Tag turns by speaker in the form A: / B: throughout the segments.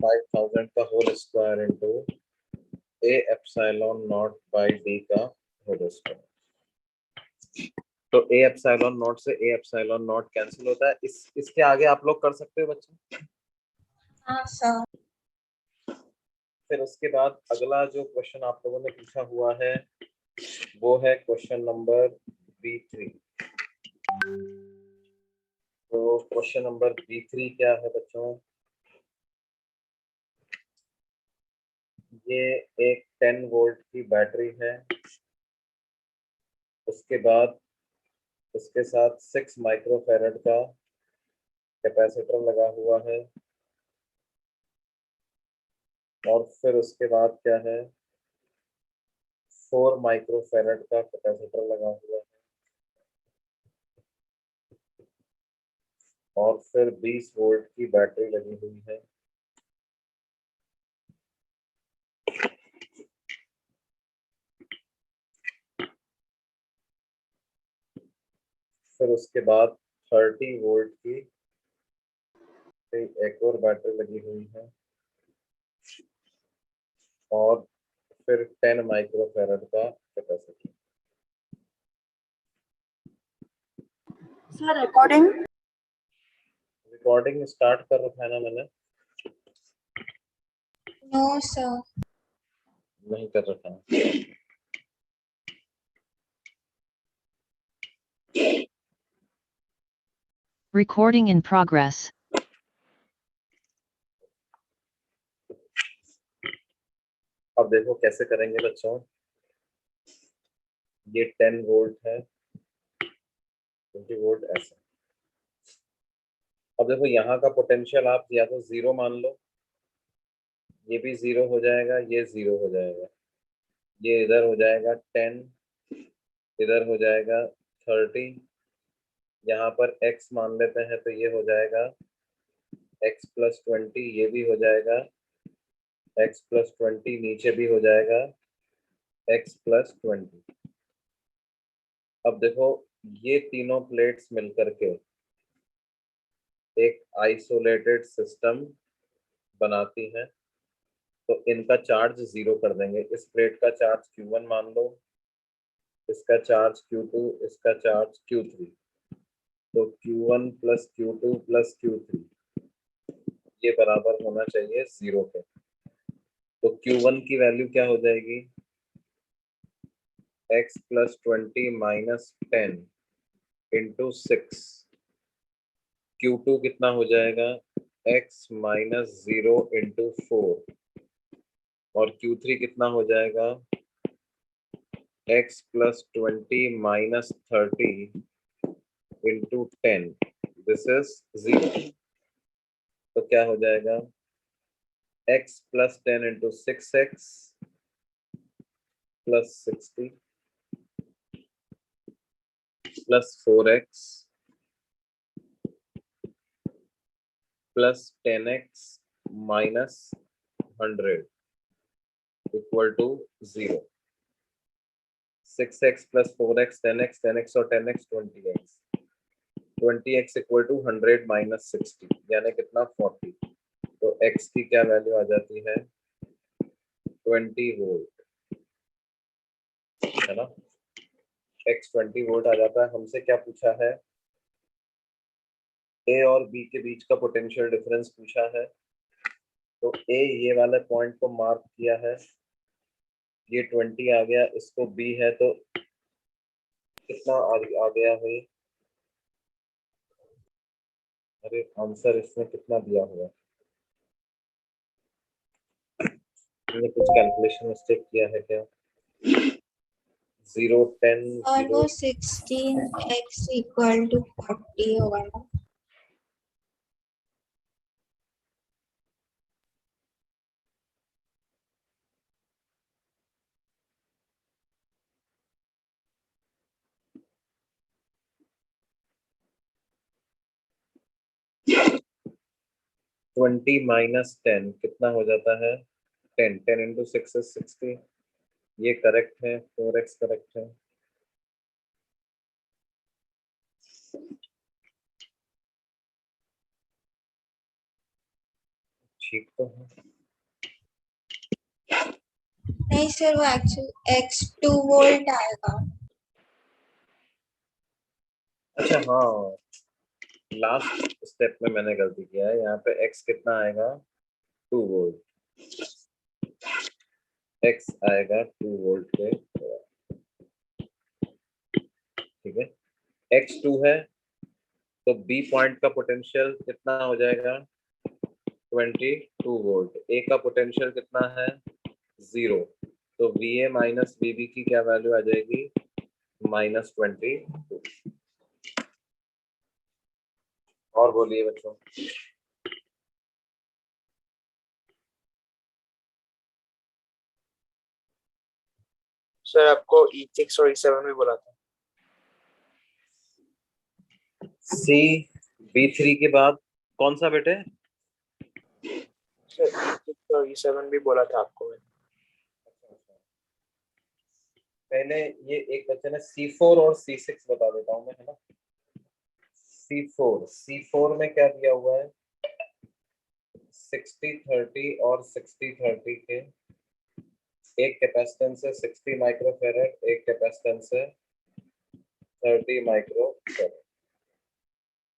A: 5000 का whole square into A epsilon not by D का whole square. तो A epsilon not से ए epsilon not cancel होता है। इसके आगे आप लोग कर सकते हो बच्चे।
B: हाँ सर।
A: फिर उसके बाद अगला जो क्वेश्चन आप लोगों ने पूछा हुआ है वो है क्वेश्चन नंबर B3। तो क्वेश्चन नंबर B3 क्या है बच्चों? ये एक 10 वोल्ट की बैटरी है। उसके बाद इसके साथ 6 माइक्रोफैरड का कैपेसिटर लगा हुआ है। और फिर उसके बाद क्या है, 4 माइक्रोफैरड का कैपेसिटर लगा हुआ है। और फिर 20 वोल्ट की बैटरी लगी हुई है। फिर उसके बाद 30 वोल्ट की एक और बैटरी लगी हुई है। और फिर 10 माइक्रोफैरड का कैपेसिटर।
B: सर रिकॉर्डिंग
A: स्टार्ट कर रखा है ना मैंने?
B: No sir.
A: नहीं कर रखा है।
C: Recording in progress.
A: अब देखो कैसे करेंगे बच्चों। ये 10 वोल्ट है, 20 वोल्ट ऐसा। अब देखो यहाँ का पोटेंशियल आप या तो 0 मान लो, ये भी 0 हो जाएगा, ये 0 हो जाएगा, ये इधर हो जाएगा 10, इधर हो जाएगा 30। यहाँ पर x मान लेते हैं तो ये हो जाएगा x + 20, ये भी हो जाएगा x + 20, नीचे भी हो जाएगा x + 20। अब देखो ये तीनों प्लेट्स मिलकर के एक आइसोलेटेड सिस्टम बनाती हैं। तो इनका चार्ज 0 कर देंगे। इस प्लेट का चार्ज Q1 मान लो, इसका चार्ज Q2, इसका चार्ज Q3। तो Q1 + Q2 + Q3 ये बराबर होना चाहिए 0 के। तो Q1 की वैल्यू क्या हो जाएगी? x + 20 - 10 × 6। Q2 कितना हो जाएगा? x - 0 × 4। और Q3 कितना हो जाएगा? x + 20 - 30 × 10। This is 0। तो क्या हो जाएगा? x + 10 × 6x + 60 + 4x + 10x - 100 = 0। 6x + 4x 10x, 10x और 10x 20x, 20x = 100 - 60 यानी कितना? 40। तो x की क्या वैल्यू आ जाती है? 20 वोल्ट, है ना? x 20 वोल्ट आ जाता है। हमसे क्या पूछा है? A और B के बीच का पोटेंशियल डिफरेंस पूछा है। तो A ये वाले पॉइंट को मार्क किया है, ये 20 आ गया, इसको B है तो कितना आ गया है? अरे आंसर इसमें कितना दिया हुआ है? मैंने कुछ कैलकुलेशन मिस्टेक किया है क्या? 0 10
B: और
A: 0
B: वो 16x = 40 होगा ना?20
A: - 10 कितना हो जाता है? 10 10 × 6 is 60। ये करेक्ट है, 4x करेक्ट है। ठीक तो है।
B: नहीं सर, वो एक्चुअली x 2 वोल्ट आएगा।
A: अच्छा हाँ, लास्ट स्टेप में मैंने गलती किया है, यहाँ पे x कितना आएगा 2 वोल्ट, x आएगा 2 वोल्ट के, ठीक है। x 2 है तो B पॉइंट का पोटेंशियल कितना हो जाएगा 22 वोल्ट, A का पोटेंशियल कितना है 0, तो VA माइनस VB की क्या वैल्यू आ जाएगी -22। और बोलिए बच्चों।
D: सर आपको E6 और E7 भी बोला था।
A: C B3 के बाद कौन सा बेटे?
D: सर E6 और E7 भी बोला था आपको मैंने।
A: पहले ये एक बच्चे ने C4 और C6 बता देता हूँ मैं, है ना। C4 में क्या दिया हुआ है 60-30 और 60-30 के, एक कैपेसिटेंस है 60 माइक्रोफेरेड, एक कैपेसिटेंस है 30 माइक्रोफेरेड,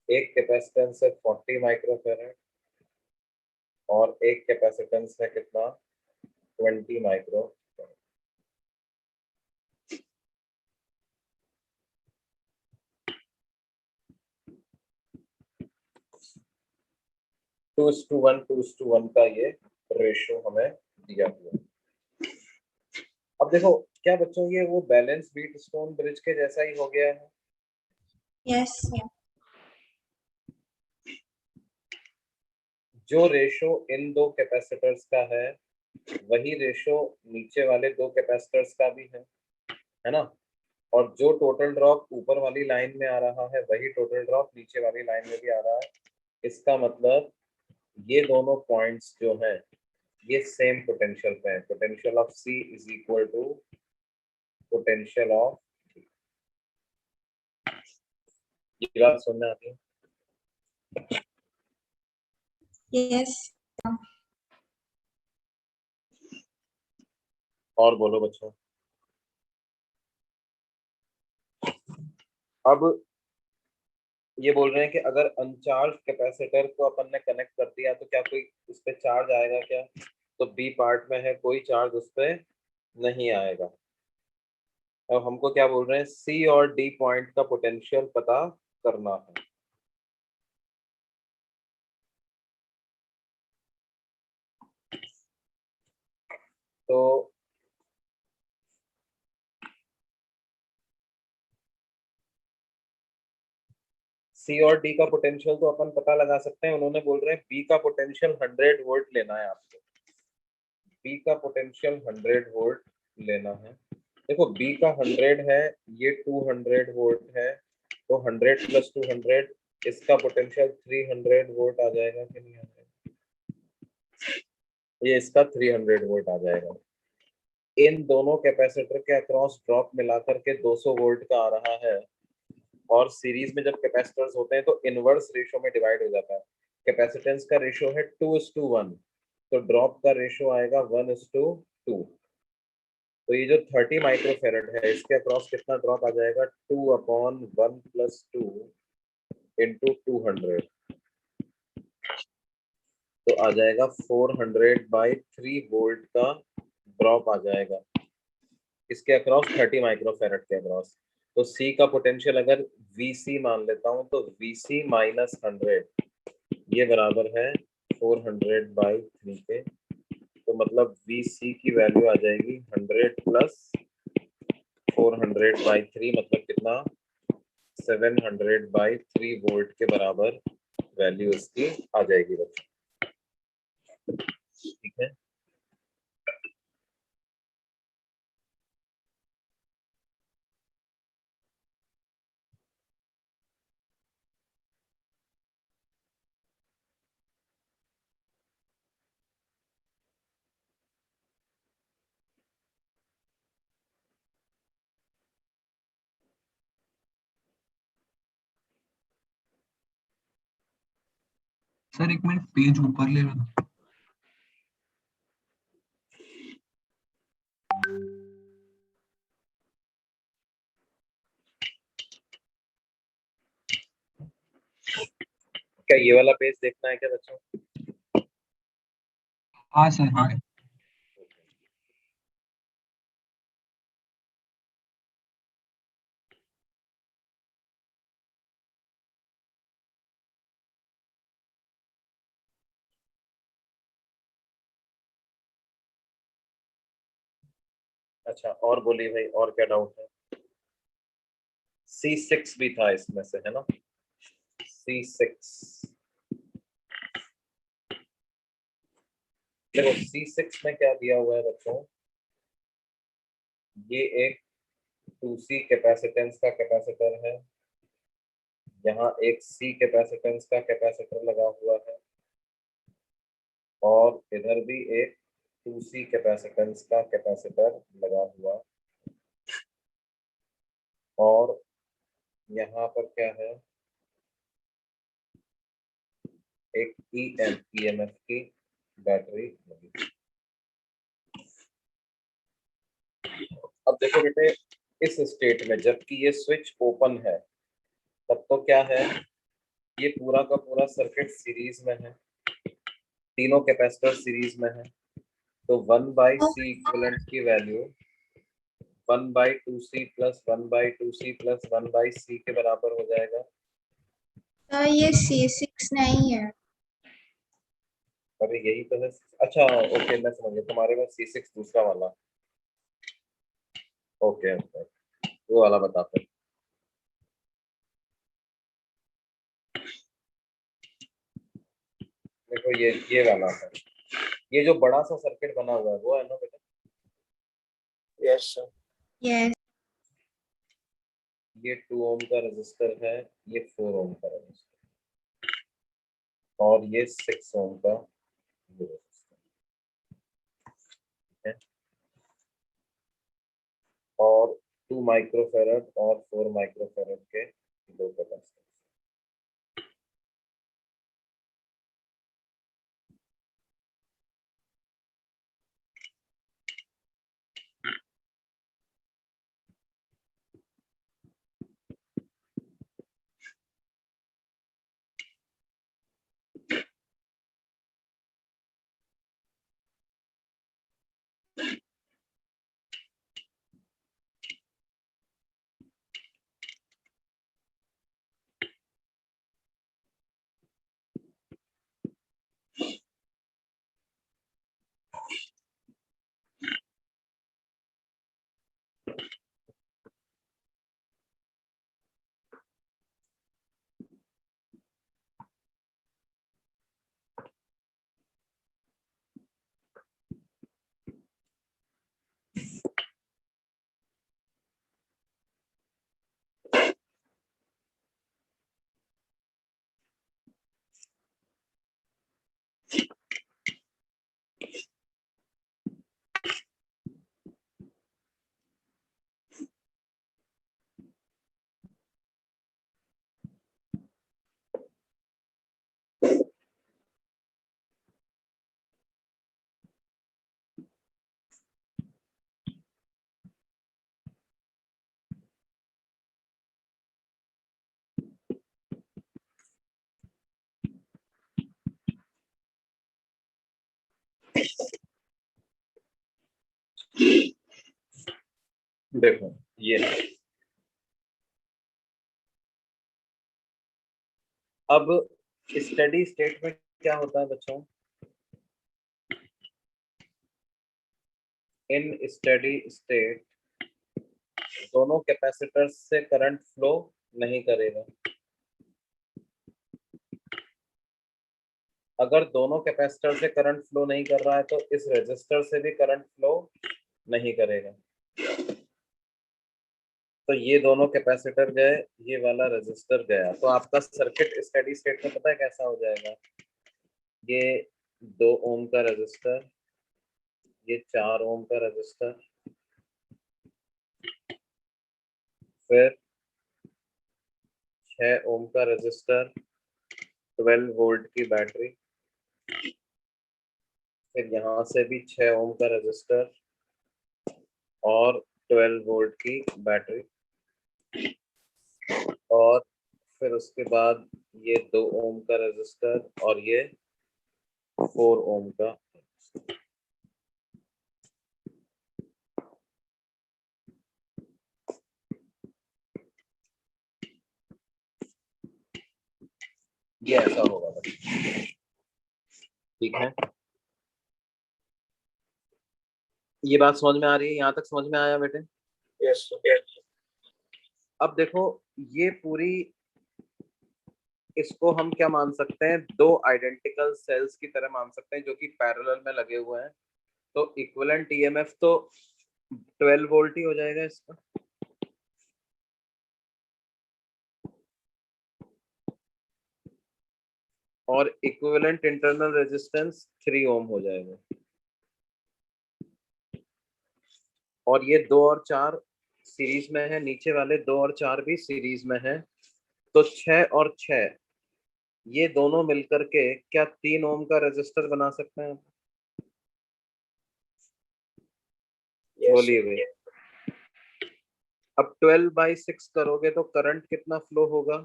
A: एक कैपेसिटेंस है 40 माइक्रोफेरेड और एक कैपेसिटेंस है कितना 20 माइक्रोफेरेड। 2:1 का ये रेशो हमें दिया हुआ है। अब देखो क्या बच्चों, ये वो बैलेंस बीट स्टोन ब्रिज के जैसा ही हो गया है।
B: Yes sir.
A: जो रेशो इन दो कैपेसिटर्स का है वही रेशो नीचे वाले दो कैपेसिटर्स का भी है ना। और जो टोटल ड्रॉप ऊपर वाली लाइन में आ रहा है वही टोटल ड्रॉप नीचे वाली लाइन में भी आ रहा है। इसका मतलब ये दोनों पॉइंट्स जो हैं ये सेम पोटेंशियल पे है। Potential of C is equal to potential of T। ये बात सुनने आती है?
B: यस।
A: और बोलो बच्चों। अब ये बोल रहे हैं कि अगर अनचार्ज कैपेसिटर को अपन ने कनेक्ट कर दिया तो क्या कोई उस पर चार्ज आएगा क्या? तो बी पार्ट में है कोई चार्ज उस पर नहीं आएगा। अब हमको क्या बोल रहे हैं सी और डी पॉइंट का पोटेंशियल पता करना है। तो सी और डी का पोटेंशियल तो अपन पता लगा सकते हैं। उन्होंने बोल रहे हैं बी का पोटेंशियल 100 वोल्ट लेना है आपको। बी का पोटेंशियल 100 वोल्ट लेना है। देखो बी का 100 है, ये 200 वोल्ट है, तो 100 + 200 इसका पोटेंशियल 300 वोल्ट आ जाएगा कि नहीं आ जाएगा? ये इसका 300 वोल्ट आ जाएगा। इन दोनों कैपेसिटर के अक्रॉस ड्रॉप मिलाकर के 200 वोल्ट का आ रहा है। और सीरीज में जब कैपेसिटर्स होते हैं तो इनवर्स रेशो में डिवाइड हो जाता है। कैपेसिटेंस का रेशो है 2:1, तो ड्रॉप का रेशो आएगा 1:2। तो ये जो 30 माइक्रोफेरेड है इसके अक्रॉस कितना ड्रॉप आ जाएगा 2/1 + 2 × 200, तो आ जाएगा 400/3 वोल्ट का ड्रॉप आ जाएगा इसके अक्रॉस 30 माइक्रोफेरेड के अक्रॉस। तो C का पोटेंशियल अगर VC मान लेता हूं तो VC - 100 ये बराबर है 400/3 के। तो मतलब VC की वैल्यू आ जाएगी 100 + 400/3 मतलब कितना 700/3 वोल्ट के बराबर वैल्यू इसकी आ जाएगी बच्चों। ठीक है।
E: सर एक मिनट पेज ऊपर ले लो।
A: क्या ये वाला पेज देखना है क्या बच्चों?
E: हाँ सर हाँ।
A: अच्छा, और बोलिए भाई, और क्या डाउट है? C6 भी था इसमें से, है ना? C6 देखो, C6 में क्या दिया हुआ है बच्चों? ये एक 2C कैपेसिटेंस का कैपेसिटर है, यहाँ एक C कैपेसिटेंस का कैपेसिटर लगा हुआ है, और इधर भी एक 2C कैपेसिटेंस का कैपेसिटर लगा हुआ, और यहाँ पर क्या है, एक EMF की बैटरी लगी। अब देखो बेटे, इस स्टेट में जबकि ये स्विच ओपन है, तब तो क्या है, ये पूरा का पूरा सर्किट सीरीज में है, तीनों कैपेसिटर सीरीज में है, तो 1/C इक्विवेलेंट की value 1/2C plus 1/2C plus 1/C के बराबर हो जाएगा।
B: ये C6 नहीं है।
A: अरे यही तो है। अच्छा ओके, मैं समझ गया, तुम्हारे पास C6 दूसरा वाला। ओके ओके, वो वाला बताते हैं। देखो ये वाला है, ये जो बड़ा सा सर्किट बना हुआ है वो है ना बेटा?
D: Yes, sir.
B: Yes.
A: ये 2 ओम का रजिस्टर है, ये 4 ओम का रजिस्टर, और ये 6 ओम का रजिस्टर है, और 2 माइक्रोफैरड और 4 माइक्रोफैरड के दो कैपेसिटर। देखो ये, अब स्टेडी स्टेट में क्या होता है बच्चों? इन स्टेडी स्टेट दोनों कैपेसिटर्स से करंट फ्लो नहीं करेगा। अगर दोनों कैपेसिटर से करंट फ्लो नहीं कर रहा है तो इस रेजिस्टर से भी करंट फ्लो नहीं करेगा। तो ये दोनों कैपेसिटर गए, ये वाला रेजिस्टर गया, तो आपका सर्किट स्टेडी स्टेट में पता है कैसा हो जाएगा? ये 2 ओम का रेजिस्टर, ये 4 ओम का रेजिस्टर, फिर 6 ओम का रेजिस्टर, 12 वोल्ट की बैटरी, फिर यहाँ से भी 6 ओम का रेजिस्टर और 12 वोल्ट की बैटरी, और फिर उसके बाद ये 2 ओम का रेजिस्टर और ये 4 ओम का। ये ऐसा होगा बस। ठीक है, ये बात समझ में आ रही है? यहाँ तक समझ में आया बेटे?
D: Yes, sir.
A: अब देखो, ये पूरी, इसको हम क्या मान सकते हैं, 2 आइडेंटिकल सेल्स की तरह मान सकते हैं जो कि पैरेलल में लगे हुए हैं। तो इक्विवेलेंट ईएमएफ तो 12 वोल्ट ही हो जाएगा इसका। और इक्विवेलेंट इंटरनल रेजिस्टेंस 3 ओम हो जाएगा। और ये 2 और 4 सीरीज में है, नीचे वाले 2 और 4 भी सीरीज में है। तो 6 और 6 ये दोनों मिलकर के क्या 3 ओम का रेजिस्टर बना सकते हैं?
D: Yes,
A: बोलिए
D: sir.
A: भाई। अब 12/6 करोगे तो करंट कितना फ्लो होगा?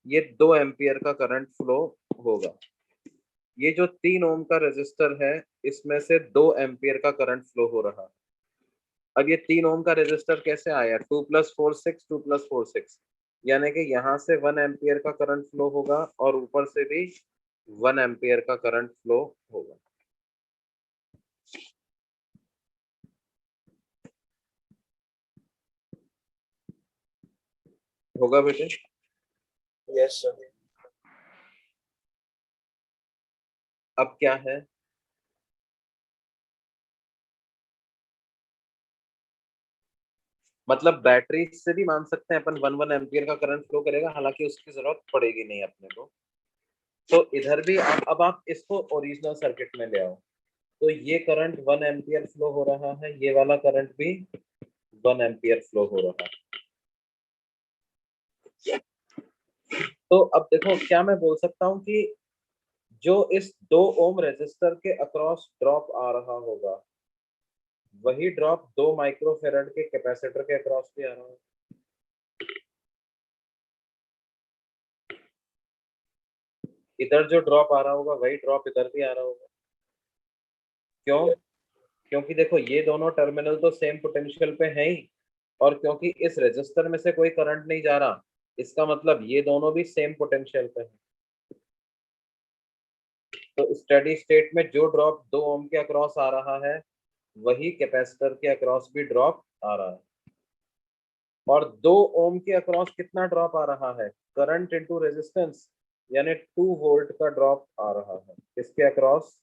A: ये 2 एम्पियर का करंट फ्लो होगा। ये जो 3 ओम का रेजिस्टर है, इसमें से 2 एम्पियर का करंट फ्लो हो रहा है। अब ये 3 ओम का रेजिस्टर कैसे आया? 2 + 4 6, 2 + 4 6, यानी कि यहाँ से 1 एम्पियर का करंट फ्लो होगा और ऊपर से भी 1 एम्पियर का करंट फ्लो होगा। होगा बेटे?
D: Yes, sir.
A: अब क्या है, मतलब बैटरी से भी मान सकते हैं अपन 1 एम्पियर का करंट फ्लो करेगा, हालांकि उसकी जरूरत पड़ेगी नहीं अपने को। तो इधर भी अब आप इसको ओरिजिनल सर्किट में ले आओ। तो ये करंट 1 एम्पियर फ्लो हो रहा है, ये वाला करंट भी 1 एम्पियर फ्लो हो रहा है। तो अब देखो, क्या मैं बोल सकता हूँ कि जो इस 2 ओम रेजिस्टर के अक्रॉस ड्रॉप आ रहा होगा, वही ड्रॉप 2 माइक्रोफेरेड के कैपेसिटर के अक्रॉस भी आ रहा है। इधर जो ड्रॉप आ रहा होगा वही ड्रॉप इधर भी आ रहा होगा। क्यों? क्योंकि देखो, ये दोनों टर्मिनल तो सेम पोटेंशियल पे हैं ही, और क्योंकि इस रेजिस्टर में से कोई करंट नहीं जा रहा, इसका मतलब ये दोनों भी सेम पोटेंशियल पे हैं। तो स्टेडी स्टेट में जो ड्रॉप 2 ओम के अक्रॉस आ रहा है, वही कैपेसिटर के अक्रॉस भी ड्रॉप आ रहा है। और 2 ओम के अक्रॉस कितना ड्रॉप आ रहा है? करंट इनटू रेजिस्टेंस, यानी 2 वोल्ट का ड्रॉप आ रहा है। इसके अक्रॉस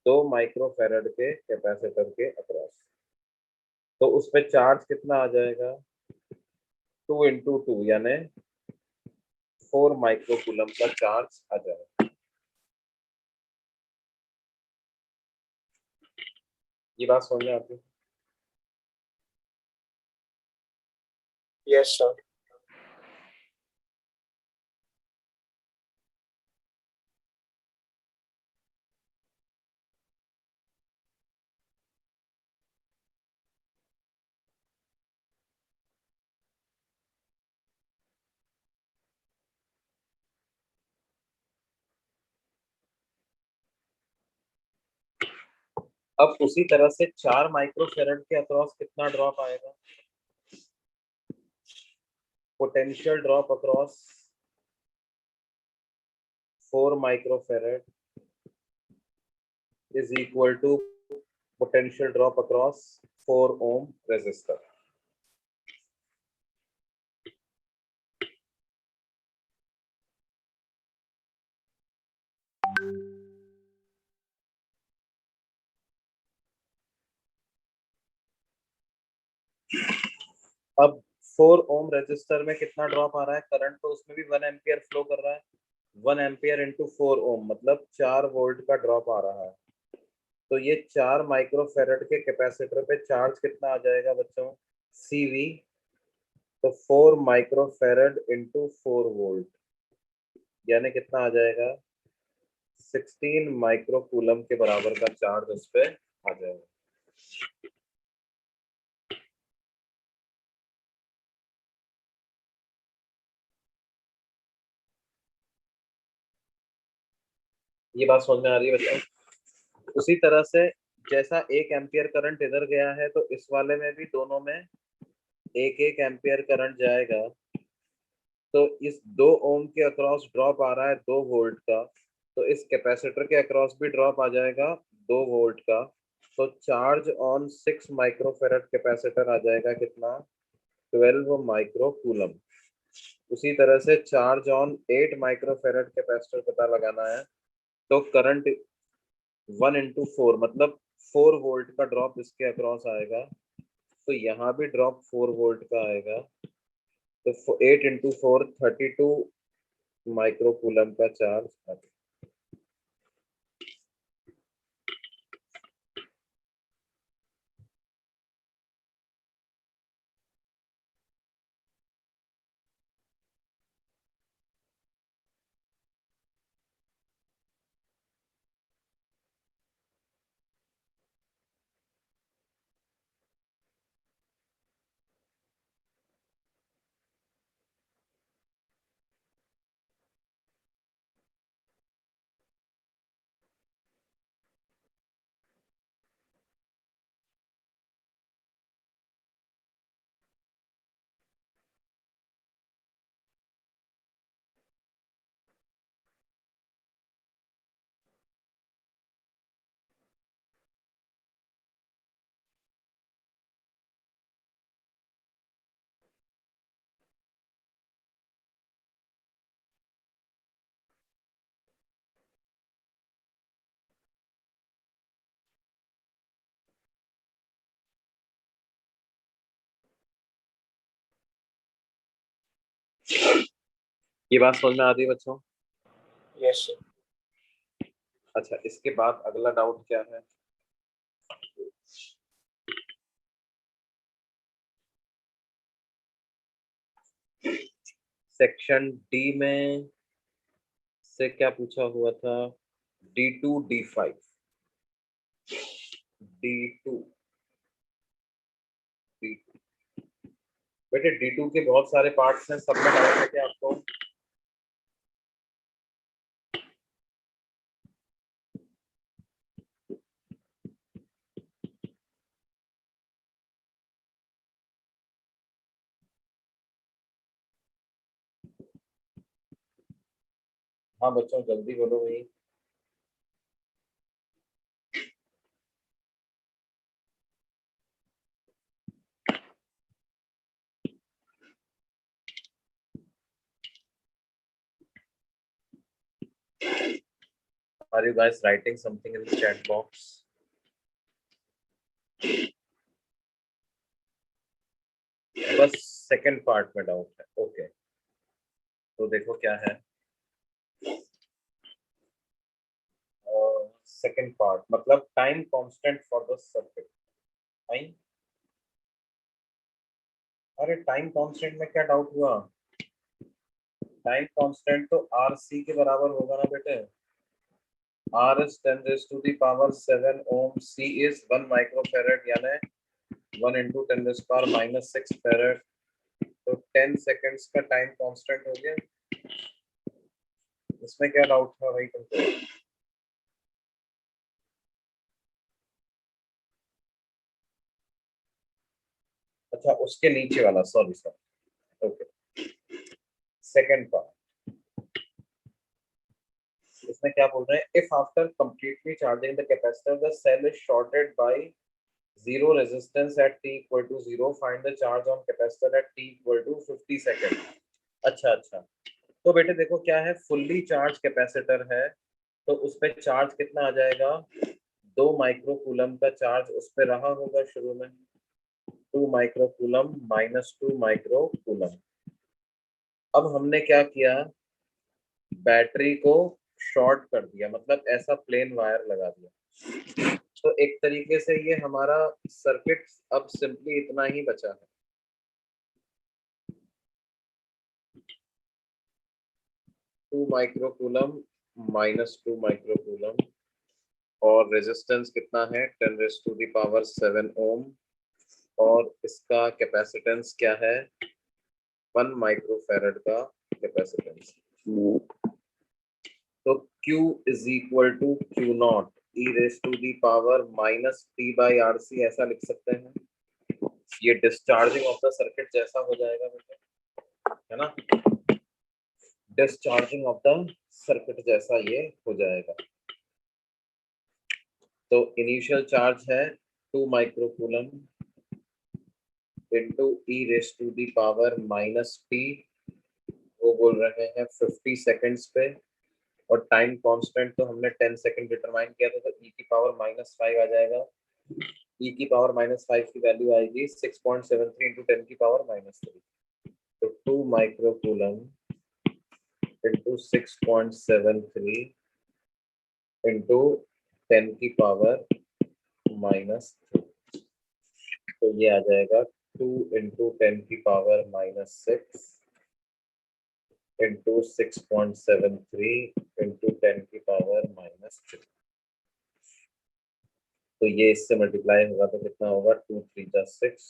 A: 2 माइक्रोफेरेड के कैपेसिटर के अक्रॉस। तो उस पे चार्ज कितना आ जाएगा? 2 × 2 यानी 4 माइक्रोकूलम का चार्ज आ जाएगा। ये बात समझ में आती है?
D: Yes, sir.
A: अब उसी तरह से 4 माइक्रोफेरेड के अक्रॉस कितना ड्रॉप आएगा? Potential drop across 4 microfarad is equal to potential drop across 4 ohm resistor. अब 4 ओम रेजिस्टर में कितना ड्रॉप आ रहा है? करंट तो उसमें भी 1 एम्पियर फ्लो कर रहा है। 1 एम्पियर इंटू 4 ओम मतलब 4 वोल्ट का ड्रॉप आ रहा है। तो ये 4 माइक्रोफेरेड के कैपेसिटर पे चार्ज कितना आ जाएगा बच्चों? CV। तो 4 माइक्रोफेरेड इंटू 4 वोल्ट, यानी कितना आ जाएगा? 16 माइक्रोकूलम के बराबर का चार्ज उस पे आ जाएगा। ये बात समझ में आ रही है बच्चों? उसी तरह से जैसा 1 एम्पियर करंट इधर गया है तो इस वाले में भी दोनों में 1 एम्पियर करंट जाएगा। तो इस 2 ओम के अक्रॉस ड्रॉप आ रहा है 2 वोल्ट का, तो इस कैपेसिटर के अक्रॉस भी ड्रॉप आ जाएगा 2 वोल्ट का। तो चार्ज ऑन 6 माइक्रोफेरेड कैपेसिटर आ जाएगा कितना? 12 माइक्रोकूलम। उसी तरह से चार्ज ऑन 8 माइक्रोफेरेड कैपेसिटर पता लगाना है, तो करंट 1 into 4 मतलब 4 वोल्ट का ड्रॉप इसके अक्रॉस आएगा। तो यहाँ भी ड्रॉप 4 वोल्ट का आएगा। तो 8 into 4 32 माइक्रोकूलम का चार्ज आएगा। ये बात समझ में आ रही है बच्चों?
D: Yes, sir.
A: अच्छा, इसके बाद अगला डाउट क्या है? सेक्शन डी में से क्या पूछा हुआ था? D2 D5 D2 D2 बेटे D2 के बहुत सारे पार्ट्स हैं, सब में डाउट है क्या आपको? हाँ बच्चों जल्दी बोलो भाई। Are you guys writing something in the chat box? बस सेकंड पार्ट में डाउट है। ओके, तो देखो क्या है सेकंड पार्ट, मतलब time constant for the circuit. Time, अरे टाइम कांस्टेंट में क्या डाउट हुआ? टाइम कांस्टेंट तो आर सी के बराबर होगा ना बेटे। R is 10 raised to the power 7 ohm, C is 1 microfarad यानी 1 into 10 raised power minus 6 farad। तो 10 सेकंड्स का टाइम कांस्टेंट हो गया। इसमें क्या डाउट था भाई तुमको? अच्छा, उसके नीचे वाला, sorry sorry, okay. Second part, इसमें क्या बोल रहे हैं? If after completely charging the capacitor the cell is shorted by 0 resistance at t equal to 0, find the charge on capacitor at t equal to 50 second. अच्छा अच्छा, तो बेटे देखो क्या है, फुल्ली चार्ज कैपेसिटर है तो उस पे चार्ज कितना आ जाएगा? 2 माइक्रोकूलम का चार्ज उस पे रहा होगा शुरू में, 2 माइक्रोकूलम माइनस 2 माइक्रोकूलम। अब हमने क्या किया, बैटरी को शॉर्ट कर दिया, मतलब ऐसा प्लेन वायर लगा दिया। तो एक तरीके से ये हमारा सर्किट अब सिंपली इतना ही बचा है। टू माइक्रोकूलम माइनस 2 माइक्रोकूलम, और रेजिस्टेंस कितना है? 10 रेज़ टू द पावर 7 ओम, और इसका कैपेसिटेंस क्या है? 1 माइक्रोफैरड का कैपेसिटेंस। तो Q is equal to Q not E raise to the power minus T by R C, ऐसा लिख सकते हैं। ये डिस्चार्जिंग ऑफ द सर्किट जैसा हो जाएगा बेटे, है ना, डिस्चार्जिंग ऑफ द सर्किट जैसा ये हो जाएगा। तो इनिशियल चार्ज है 2 microcoulomb into E raise to the power minus T, वो बोल रहे हैं 50 सेकेंड्स पे, और टाइम कांस्टेंट तो हमने 10 सेकंड डिटरमाइन किया था, तो e की पावर -5 आ जाएगा। e की पावर -5 की वैल्यू आएगी 6.73 इंटू 10 की पावर -3, तो 2 माइक्रोकूलम इंटू 6.73 इंटू 10 की पावर -3, तो ये आ जाएगा 2 इंटू 10 की पावर -6 इंटू 6.73 इंटू 10 की पावर -3। तो ये इससे मल्टीप्लाई होगा तो कितना होगा, 2 3 जा 6,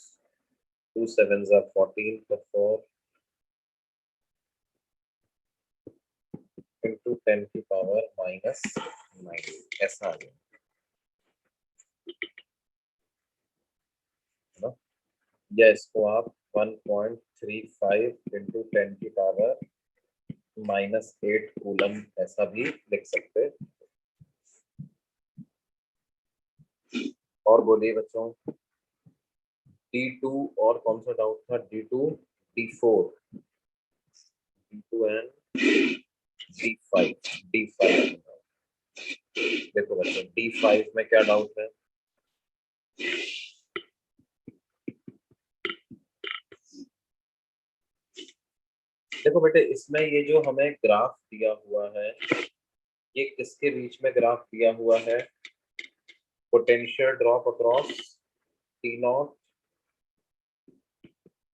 A: 2 7 जा 14, तो 4 इंटू 10 की पावर -9, ऐसा आ गया, है ना। या इसको आप 1.35 इंटू 10 की पावर -8 कूलम ऐसा भी लिख सकते हैं। और बोलिए बच्चों, D2 और कौन सा डाउट था, D2 D4 D2 and D5 देखो बच्चों, D5 में क्या डाउट है, देखो बेटे इसमें ये जो हमें ग्राफ दिया हुआ है, ये किसके बीच में ग्राफ दिया हुआ है, potential drop across T not,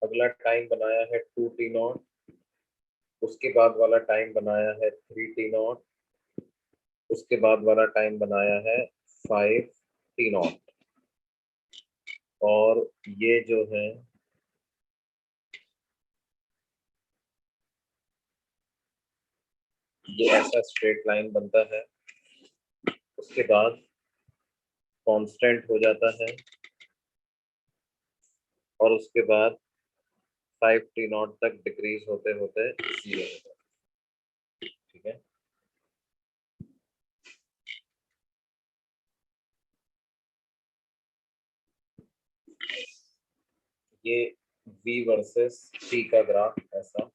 A: अगला टाइम बनाया है 2T नॉट, उसके बाद वाला टाइम बनाया है 3T नॉट, उसके बाद वाला टाइम बनाया है 5T नॉट, और ये जो है ये ऐसा स्ट्रेट लाइन बनता है, उसके बाद कांस्टेंट हो जाता है, और उसके बाद 5T नॉट तक डिक्रीज होते होते 0 हो जाता है, ठीक है। ये V वर्सेस T का ग्राफ ऐसा,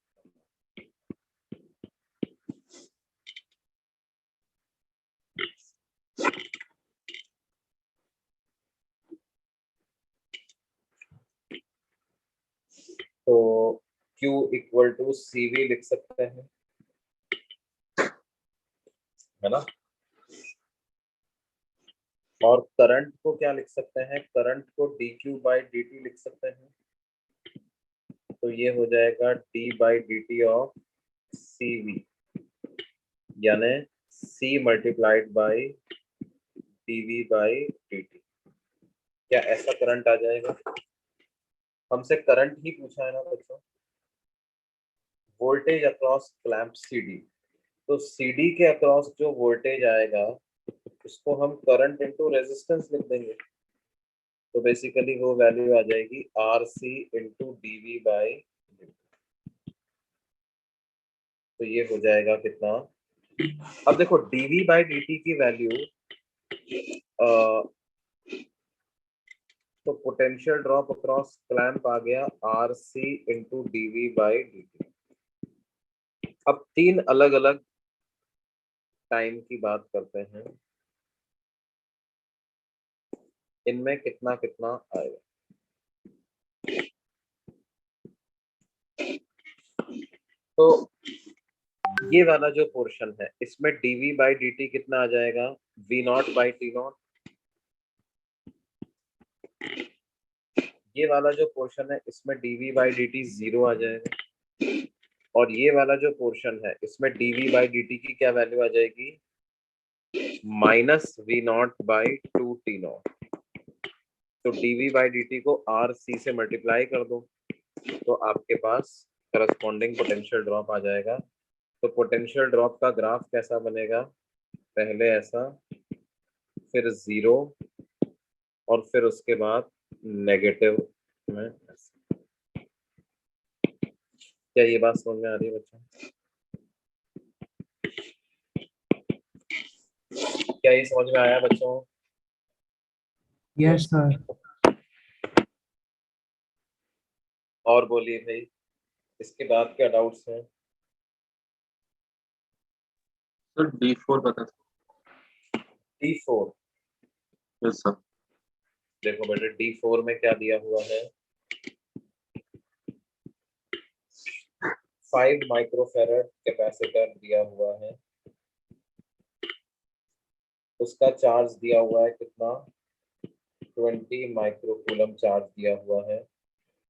A: तो Q इक्वल टू CV लिख सकते हैं, है ना। और करंट को क्या लिख सकते हैं, करंट को dQ बाई dt लिख सकते हैं, तो ये हो जाएगा d by dt of CV, यानी C multiplied by dV by dt। क्या ऐसा करंट आ जाएगा, हमसे करंट ही पूछा है ना बच्चों, वोल्टेज अक्रॉस क्लैंप CD, तो CD के अक्रॉस जो वोल्टेज आएगा उसको हम करंट इनटू रेजिस्टेंस लिख देंगे, तो बेसिकली वो वैल्यू आ जाएगी RC into dV by dt, तो ये हो जाएगा कितना, अब देखो dV बाई dt की वैल्यू, तो पोटेंशियल ड्रॉप अक्रॉस क्लैंप आ गया RC into dV by dt। अब तीन अलग अलग टाइम की बात करते हैं, इनमें कितना कितना आएगा, तो ये वाला जो पोर्शन है इसमें dV बाई dt कितना आ जाएगा, V not by T not, ये वाला जो पोर्शन है इसमें dV बाई dt 0 आ जाएगा, और ये वाला जो पोर्शन है इसमें dV बाई dt की क्या वैल्यू आ जाएगी, -V not by 2T not, तो dV बाई dt को RC से मल्टीप्लाई कर दो, तो आपके पास करस्पॉन्डिंग पोटेंशियल ड्रॉप आ जाएगा तो पोटेंशियल ड्रॉप का ग्राफ कैसा बनेगा? पहले ऐसा, फिर 0 और फिर उसके बाद नेगेटिव में ऐसा। क्या ये बात समझ में आ रही है बच्चों? क्या ये समझ में आया बच्चों?
E: Yes sir.
A: और बोलिए भाई, इसके बाद क्या डाउट्स हैं?
F: सर D4 बता।
A: D4,
F: yes sir.
A: देखो बेटे D4 में क्या दिया हुआ है? 5 माइक्रोफेरेड कैपेसिटर दिया हुआ है, उसका चार्ज दिया हुआ है कितना? 20 माइक्रोकूलम चार्ज दिया हुआ है।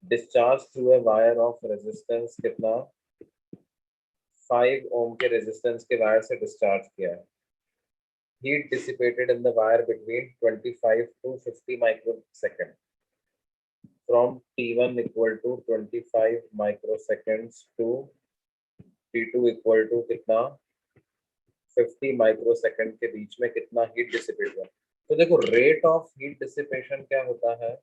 A: Discharge through a wire of resistance कितना? 5 ओम के रेजिस्टेंस के वायर से डिस्चार्ज किया है। Heat dissipated in the wire between 25 to 50 microsecond from T1 equal to 25 microseconds to T2 equal to कितना? 50 माइक्रोसेकंड के बीच में कितना हीट डिसिपेट हुआ? तो देखो रेट ऑफ हीट डिसिपेशन क्या होता है?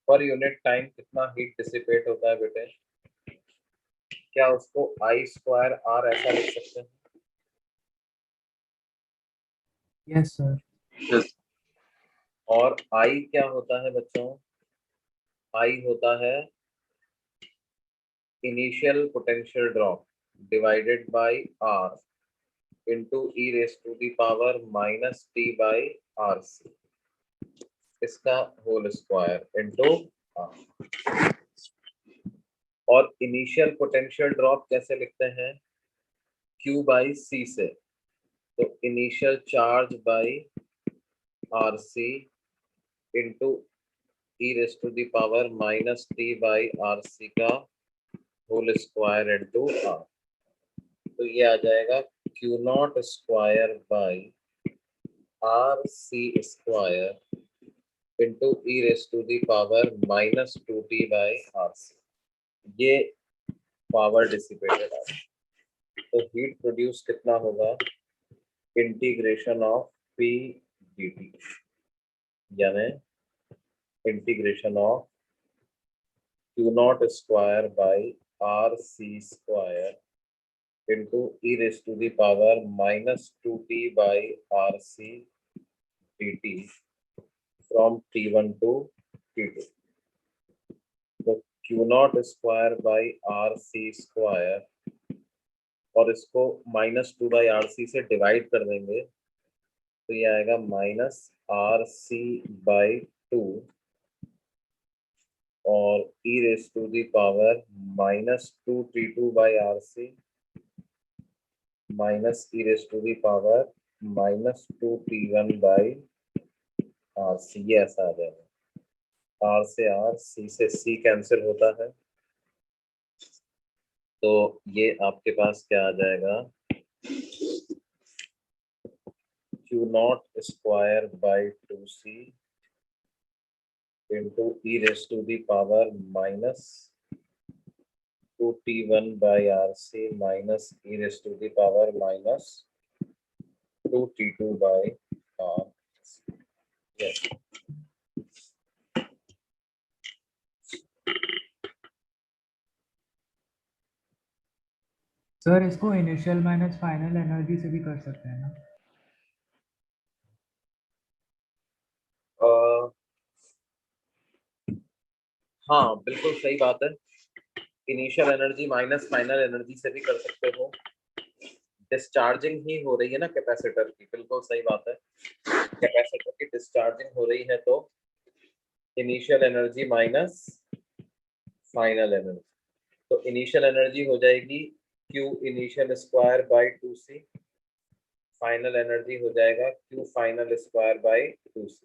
A: पर यूनिट टाइम कितना हीट डिसिपेट होता है बेटे? क्या उसको I²R ऐसा लिख सकते हैं?
E: Yes sir.
F: यस।
A: और I क्या होता है बच्चों? I होता है initial potential drop divided by R into E raise to the power minus T by RC, इसका होल स्क्वायर इंटू R। और इनिशियल पोटेंशियल ड्रॉप कैसे लिखते हैं? Q बाई C से, तो initial charge by RC into E raise to the power minus T by RC का whole square into R। तो ये आ जाएगा Q0 square by RC square into E raise to the power minus 2T by RC। ये power dissipated है। तो heat produce कितना होगा? Integration of P dt, यानी integration of Q0 square by RC square into E raise to the power minus 2T by RC dt from T1 to T2। तो Q0 square by RC square और इसको -2/RC से divide कर देंगे, तो ये आएगा -RC बाई 2 और E raise to the power -2T2/RC minus E raise to the power -2T1/RC। ये ऐसा आ जाएगा। R से R, C से C कैंसिल होता है, तो ये आपके पास क्या आ जाएगा? Q0 square by 2C into E raise to the power minus 2T1/RC minus E raise to the power minus 2T2/RC। Yes.
E: Sir इसको इनिशियल माइनस फाइनल एनर्जी से भी कर सकते हैं ना?
A: हाँ बिल्कुल सही बात है। Initial energy minus final energy से भी कर सकते हो। डिस्चार्जिंग ही हो रही है ना कैपेसिटर की, बिल्कुल सही बात है। कैपेसिटर की डिस्चार्जिंग हो रही है तो initial energy minus final energy, तो इनिशियल एनर्जी हो जाएगी Q initial square by 2C, final energy हो जाएगा Q final square by 2C।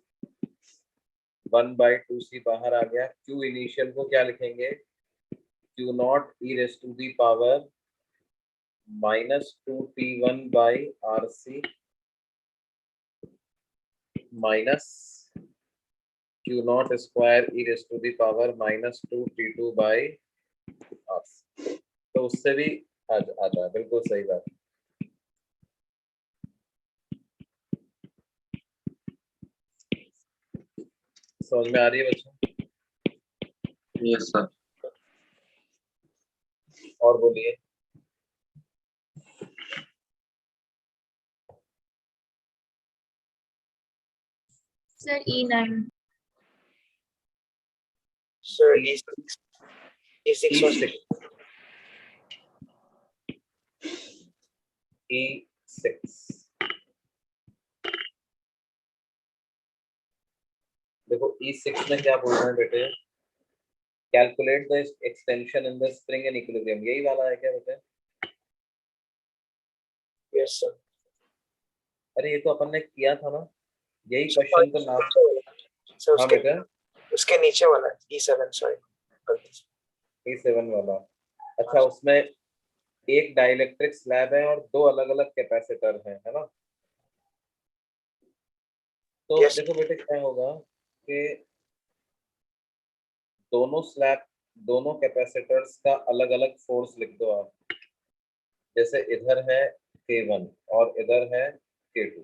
A: 1/2C बाहर आ गया। Q इनिशियल को क्या लिखेंगे? Q0 E raise to the power -2T1/RC minus Q not square E raise to the power -2 T2 by R, तो उससे भी आता है, बिल्कुल सही बात। समझ में आ रही है बच्चों?
F: Yes, sir.
A: और बोलिए।
B: Sir, E9.
D: Sir, E6. E6 was
A: E6 E6 देखो E6 में क्या बोल रहे हैं बेटे? Calculate the extension in the spring in equilibrium, यही वाला है क्या बेटे?
D: yes, sir.
A: अरे ये तो अपन ने किया था ना, यही क्वेश्चन तो नाम।
D: Sir,
A: हाँ
D: उसके
A: बेटा,
D: उसके नीचे वाला है, E7, sorry.
A: E7 वाला। अच्छा, उसमें एक डाइलेक्ट्रिक स्लैब है और दो अलग अलग कैपेसिटर हैं, है ना? तो
D: Yes.
A: देखो बेटे क्या होगा कि दोनों स्लैब, दोनों कैपेसिटर्स का अलग अलग फोर्स लिख दो आप। जैसे इधर है K1 और इधर है K2,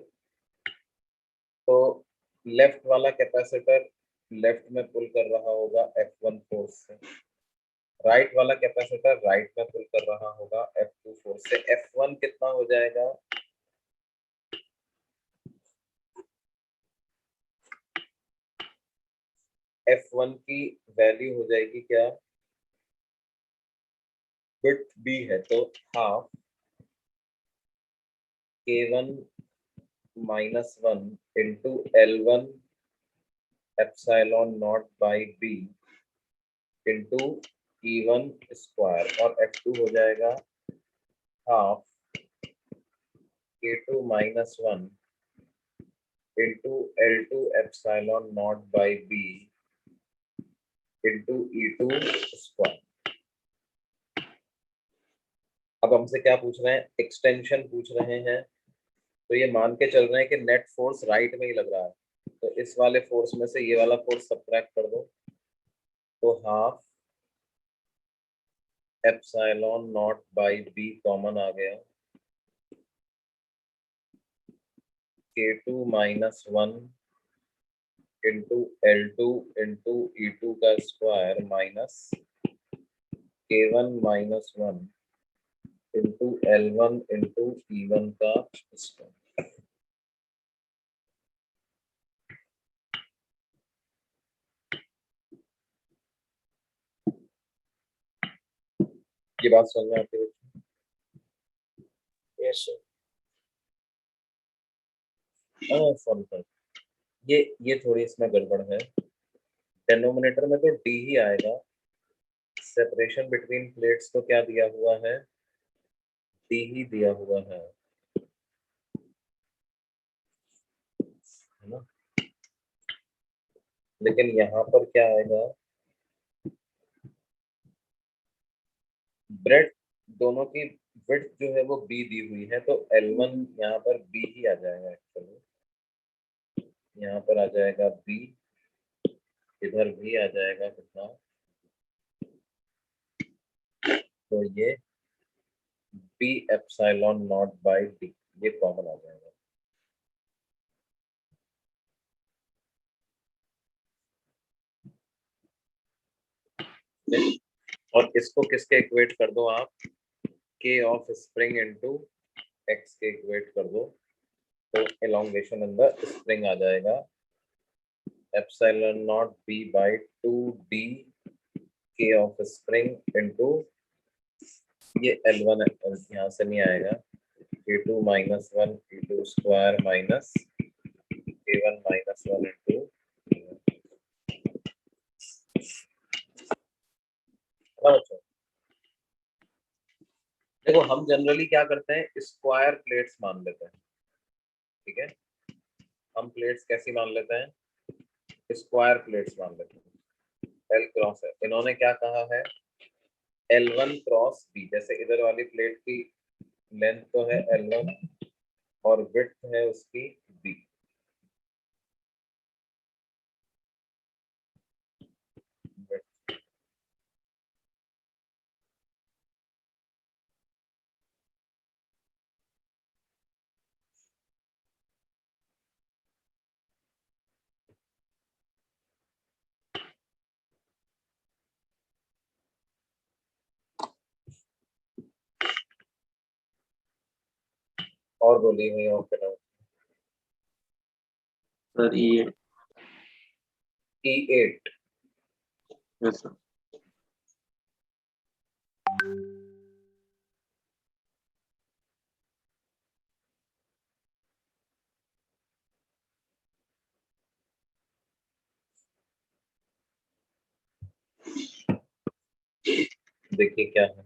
A: तो लेफ्ट वाला कैपेसिटर लेफ्ट में पुल कर रहा होगा F1 फोर्स से, राइट वाला कैपेसिटर राइट में पुल कर रहा होगा F2 फोर्स से। F1 कितना हो जाएगा? F1 की वैल्यू हो जाएगी क्या? विड्थ B है तो half K1 -1 into L1 epsilon not by B into E1 square, और F2 हो जाएगा half K2 -1 into L2 epsilon not by B into E2 square. अब हमसे क्या पूछ रहे हैं? एक्सटेंशन पूछ रहे हैं। तो ये मान के चल रहे हैं कि नेट फोर्स राइट में ही लग रहा है, तो इस वाले फोर्स में से ये वाला फोर्स सब्ट्रैक्ट कर दो, तो half epsilon not by B common आ गया, K2 -1 into L2 into E2 का square minus K1 -1 into L1 into E1 का स्क्वायर। ये बात समझ में आती है?
D: Yes, sir.
A: सॉरी, ये थोड़ी इसमें गड़बड़ है। डेनोमिनेटर में तो D ही आएगा, सेपरेशन बिटवीन प्लेट्स तो क्या दिया हुआ है? D ही दिया हुआ है ना? लेकिन यहाँ पर क्या आएगा? ब्रेड दोनों की विड्थ जो है वो B दी हुई है, तो L1 यहाँ पर B ही आ जाएगा एक्चुअली, यहाँ पर आ जाएगा B, इधर भी आ जाएगा कितना? तो ये B epsilon not by D, ये कॉमन आ जाएगा। और इसको किसके इक्वेट कर दो आप? K of spring into X के इक्वेट कर दो, तो एलोंगेशन इन द स्प्रिंग आ जाएगा epsilon not B by 2D K of spring into, ये L1 यहाँ से नहीं आएगा, K2 -1 K2 square minus K1 -1 into. देखो हम जनरली क्या करते हैं, स्क्वायर प्लेट्स मान लेते हैं, ठीक है? हम प्लेट्स कैसी मान लेते हैं? स्क्वायर प्लेट्स मान लेते हैं। L क्रॉस है, इन्होंने क्या कहा है? L1 क्रॉस B, जैसे इधर वाली प्लेट की लेंथ तो है L1 और विड्थ है उसकी B, और बोलिए नहीं और क्या
F: sir E8.
A: E8
F: Yes, sir.
A: देखिए क्या है।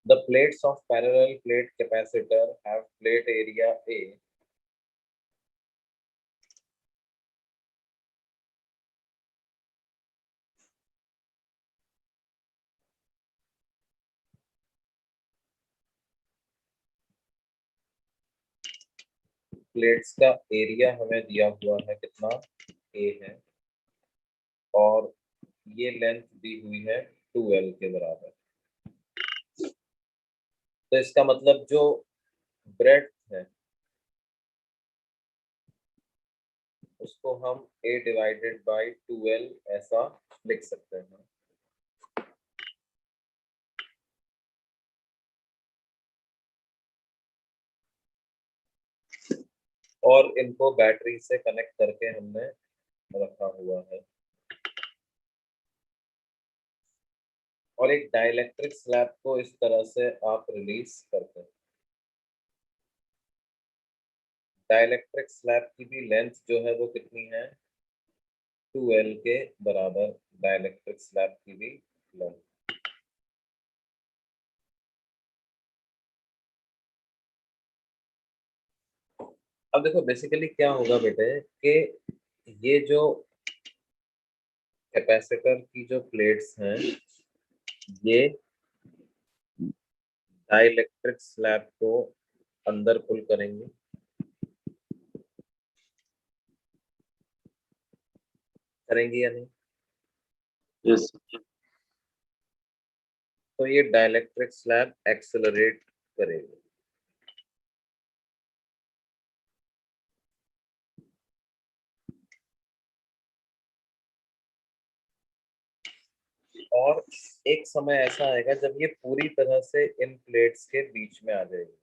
A: The plates of parallel plate capacitor have plate area A plates का एरिया हमें दिया हुआ है कितना A है और ये लेंथ दी हुई है 2L के बराबर। तो इसका मतलब जो ब्रेड्थ है उसको हम A डिवाइडेड बाई 2L ऐसा लिख सकते हैं। और इनको बैटरी से कनेक्ट करके हमने रखा हुआ है और एक डाइलेक्ट्रिक स्लैब को इस तरह से आप रिलीज करते हैं। डाइलेक्ट्रिक स्लैब की भी लेंथ जो है वो कितनी है 2L के बराबर। डाइलेक्ट्रिक स्लैब की भी लेंथ अब देखो बेसिकली क्या होगा बेटे कि ये जो कैपेसिटर की जो प्लेट्स हैं ये डाइलेक्ट्रिक स्लैब को अंदर पुल करेंगे, करेंगे या नहीं?
F: Yes, sir.
A: तो ये डाइलेक्ट्रिक स्लैब एक्सेलरेट करेगा। और एक समय ऐसा आएगा जब ये पूरी तरह से इन प्लेट्स के बीच में आ जाएगी।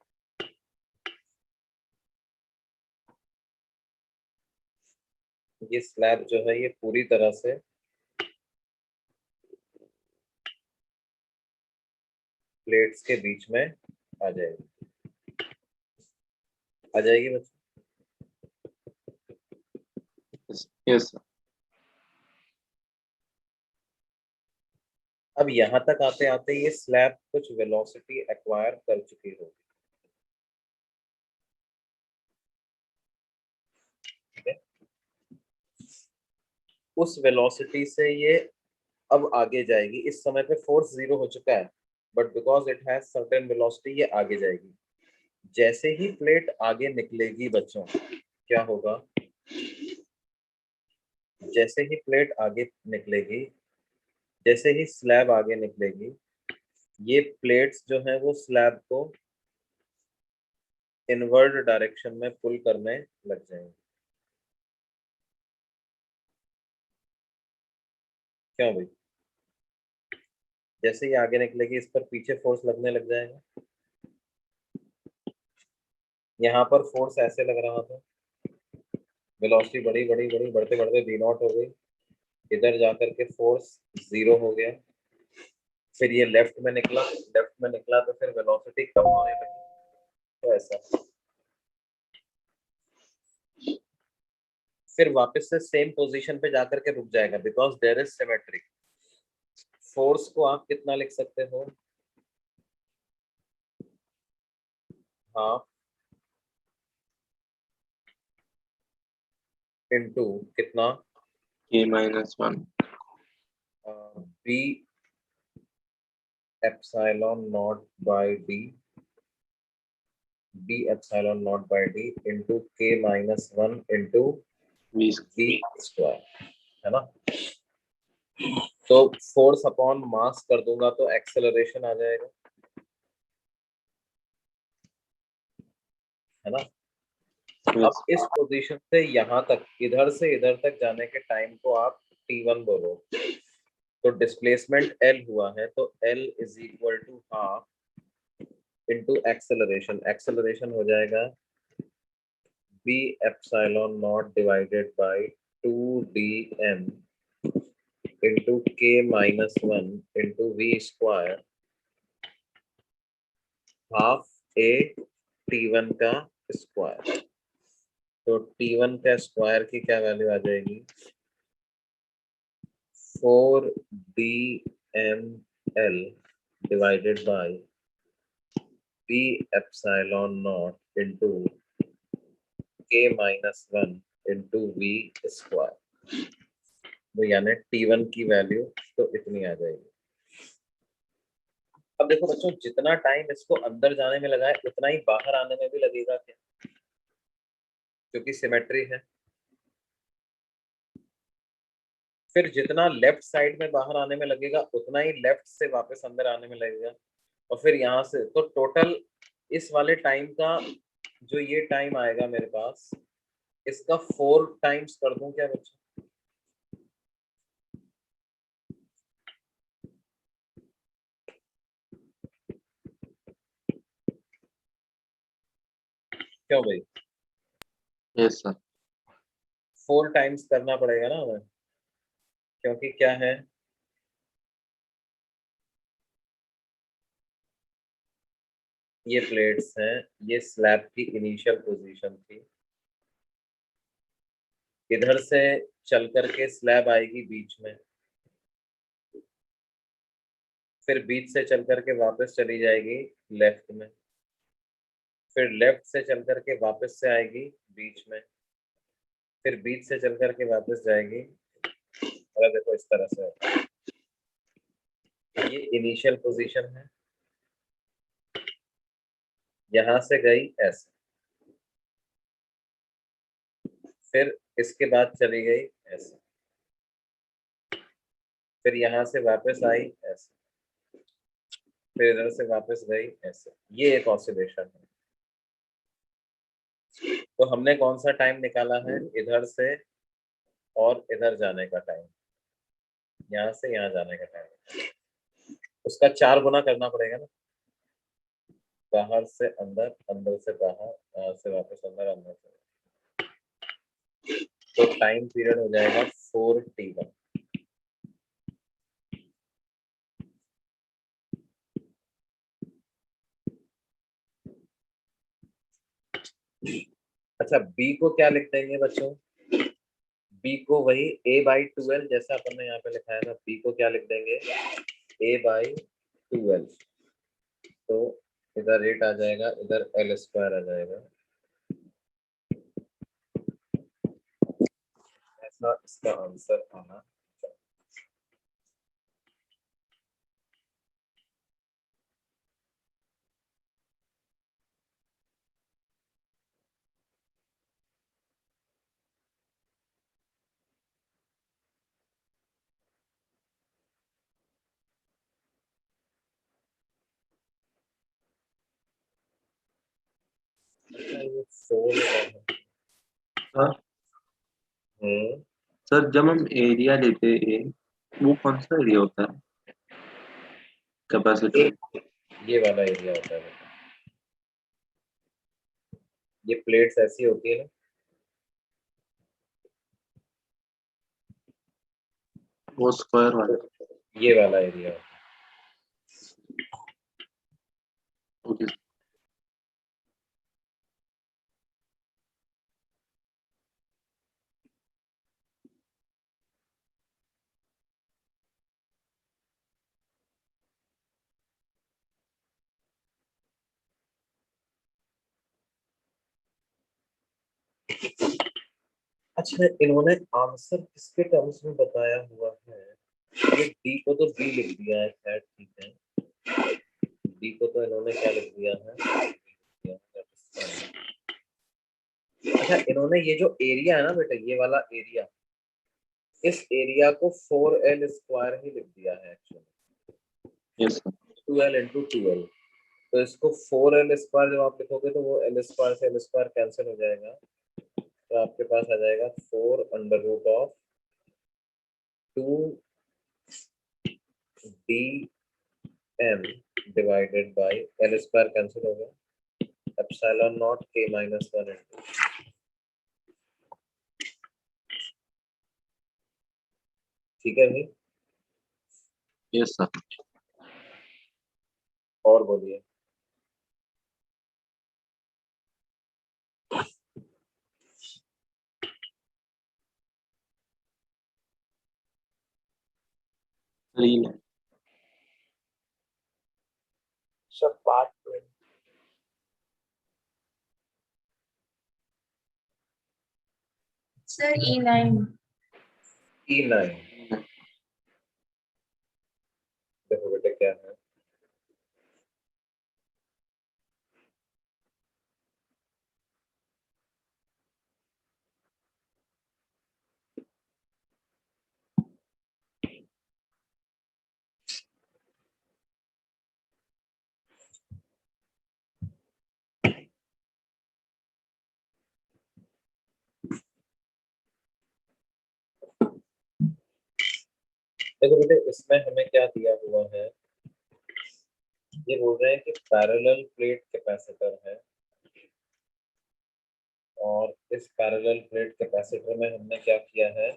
A: ये स्लैब जो है ये पूरी तरह से प्लेट्स के बीच में आ जाएगी। आ जाएगी बच्चों?
F: Yes, sir.
A: अब यहाँ तक आते आते ये स्लैब कुछ वेलोसिटी एक्वायर कर चुकी होगी। ठीक है? उस वेलोसिटी से ये अब आगे जाएगी। इस समय पे फोर्स 0 हो चुका है but because it has certain velocity ये आगे जाएगी। जैसे ही प्लेट आगे निकलेगी बच्चों क्या होगा, जैसे ही प्लेट आगे निकलेगी, जैसे ही स्लैब आगे निकलेगी, ये प्लेट्स जो हैं वो स्लैब को इनवर्ड डायरेक्शन में पुल करने लग जाएंगे। क्यों भाई? जैसे ही आगे निकलेगी इस पर पीछे फोर्स लगने लग जाएगा। यहाँ पर फोर्स ऐसे लग रहा था, वेलोसिटी बढ़ी बढ़ी बढ़ी बढ़ते बढ़ते V0 हो गई, इधर जाकर के फोर्स 0 हो गया, फिर ये लेफ्ट में निकला, लेफ्ट में निकला तो फिर वेलोसिटी कम होने लगी। तो ऐसा फिर वापस से सेम पोजीशन पे जाकर के रुक जाएगा because there is symmetry. Force को आप कितना लिख सकते हो, हाफ इनटू कितना
F: K minus 1.
A: B epsilon not by D, B epsilon not by D into K minus 1 into
F: V.
A: B square, है ना? तो फोर्स अपॉन मास कर दूंगा तो एक्सेलरेशन आ जाएगा। है ना।
F: yes,
A: अब इस पोजीशन से यहाँ तक, इधर से इधर तक जाने के टाइम को आप t1 बोलो, तो डिस्प्लेसमेंट l हुआ है, तो l is equal to half into acceleration. Acceleration हो जाएगा b epsilon not divided by 2dm into k minus 1 into v square half a t1 का स्क्वायर। तो t1 का स्क्वायर की क्या वैल्यू आ जाएगी, 4dml divided by b epsilon not into k minus 1 into v square. तो यानी t1 की value तो इतनी आ जाएगी। अब देखो बच्चों, जितना टाइम इसको अंदर जाने में लगा है उतना ही बाहर आने में भी लगेगा क्या, क्योंकि सिमेट्री है। फिर जितना लेफ्ट साइड में बाहर आने में लगेगा उतना ही लेफ्ट से वापस अंदर आने में लगेगा। और फिर यहाँ से तो टोटल इस वाले टाइम का जो ये टाइम आएगा मेरे पास, इसका 4 टाइम्स कर दूं क्या बच्चों? क्यों भाई,
F: yes sir,
A: 4 टाइम्स करना पड़ेगा ना हमें, क्योंकि क्या है, ये प्लेट्स हैं, ये स्लैब की इनिशियल पोजीशन थी, इधर से चल करके स्लैब आएगी बीच में, फिर बीच से चल करके वापस चली जाएगी लेफ्ट में, फिर लेफ्ट से चल करके वापस से आएगी बीच में, फिर बीच से चल करके वापस जाएगी। और देखो इस तरह से ये इनिशियल पोजीशन है, यहां से गई ऐसे, फिर इसके बाद चली गई ऐसे, फिर यहाँ से वापस आई ऐसे, फिर इधर से वापस गई ऐसे। ये एक ऑसिलेशन है। तो हमने कौन सा टाइम निकाला है, इधर से और इधर जाने का टाइम, यहाँ से यहाँ जाने का टाइम, उसका 4 गुना करना पड़ेगा ना। बाहर से अंदर, अंदर से बाहर, बाहर से वापस अंदर, अंदर से, तो टाइम पीरियड हो जाएगा 4t1। अच्छा, b को क्या लिख देंगे बच्चों, b को वही a/12 जैसा अपन ने यहाँ पे लिखाया था, b को क्या लिख देंगे, a/12। तो इधर 8 आ जाएगा, इधर l स्क्वायर आ जाएगा, ऐसा इसका आंसर आना। अच्छा, ये 4
F: सर
A: है।
F: सर जब हम एरिया लेते हैं वो कौन सा एरिया होता है, कैपेसिटी?
A: ये वाला एरिया होता है बेटा। ये प्लेट्स ऐसी होती है ना,
F: वो स्क्वायर वाला?
A: ये वाला एरिया होता
F: ओके।
A: है। अच्छा, इन्होंने आंसर किसके टर्म्स में बताया हुआ है, ये डी को तो बी लिख दिया है, खैर ठीक है। डी को तो इन्होंने क्या लिख दिया है, अच्छा इन्होंने ये जो एरिया है ना बेटा, ये वाला एरिया, इस एरिया को 4l स्क्वायर ही लिख दिया है actually,
F: yes sir,
A: 2l into 2l। तो इसको 4l² जब आप लिखोगे तो वो l² से l² कैंसिल हो जाएगा, तो आपके पास आ जाएगा 4√2dm divided by l² cancel हो गया, एप्सिलॉन नॉट k - 1 इंटू। ठीक है भाई,
F: यस सर।
A: और बोलिए।
F: Reel
D: Sir, part 20.
B: Sir, E9.
A: E9 देखो बेटे क्या है, देखो बेटे इसमें हमें क्या दिया हुआ है, ये बोल रहे हैं कि पैरेलल प्लेट कैपेसिटर है, और इस पैरेलल प्लेट कैपेसिटर में हमने क्या किया है,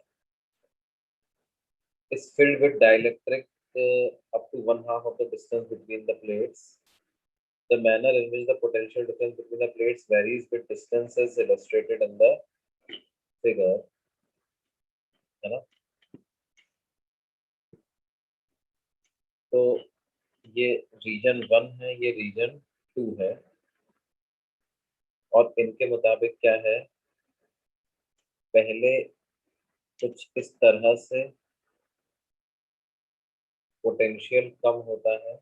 A: is filled with dielectric up to 1/2 of the distance between the plates. The manner in which the potential difference between the plates varies with distance is illustrated in the figure, है ना। तो ये reason 1 है, ये reason 2 है, और इनके मुताबिक क्या है, पहले कुछ इस तरह से पोटेंशियल कम होता है,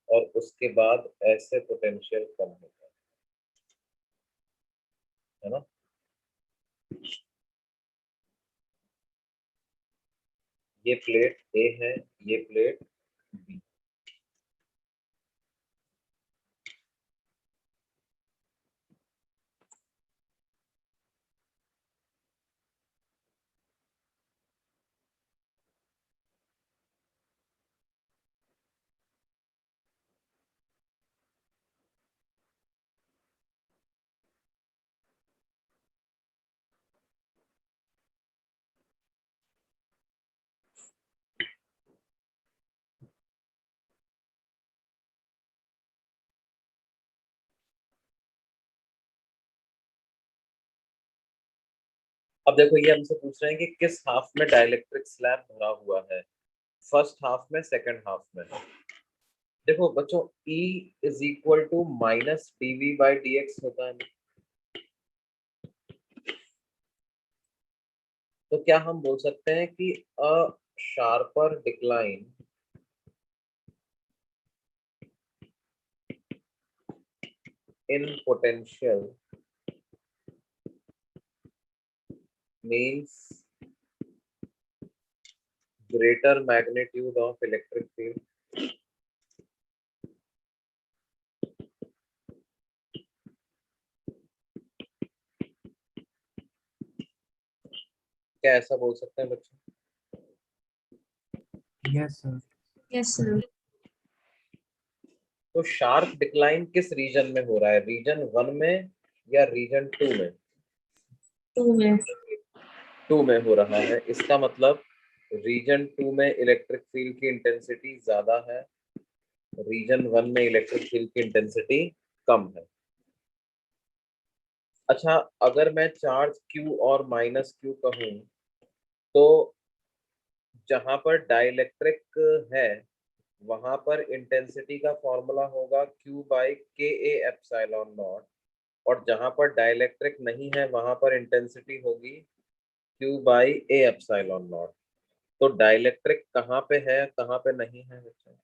A: और उसके बाद ऐसे पोटेंशियल कम होता है ना। ये प्लेट ए है, ये प्लेट बी। अब देखो ये हमसे पूछ रहे हैं कि किस हाफ में डाइलेक्ट्रिक स्लैब भरा हुआ है, फर्स्ट हाफ में, सेकंड हाफ में। देखो बच्चों E is equal to minus dV/dx होता है, तो क्या हम बोल सकते हैं कि a sharper decline in potential means greater magnitude of electric field? क्या ऐसा बोल सकते हैं बच्चों?
E: Yes, sir.
B: Yes, sir.
A: तो शार्प डिक्लाइन किस रीजन में हो रहा है, रीजन 1 में या रीजन 2 में?
B: 2 में.
A: 2 में हो रहा है, इसका मतलब रीजन 2 में इलेक्ट्रिक फील्ड की इंटेंसिटी ज्यादा है, रीजन 1 में इलेक्ट्रिक फील्ड की इंटेंसिटी कम है। अच्छा, अगर मैं चार्ज Q और माइनस Q कहूं, तो जहां पर डाइलेक्ट्रिक है वहां पर इंटेंसिटी का फॉर्मूला होगा Q/KA एप्सिलॉन नॉट, और जहां पर डाइलेक्ट्रिक नहीं है वहां पर इंटेंसिटी होगी Q/A एप्सिलॉन नॉट। तो डाइलेक्ट्रिक कहाँ पे है, कहाँ पे नहीं है बच्चों?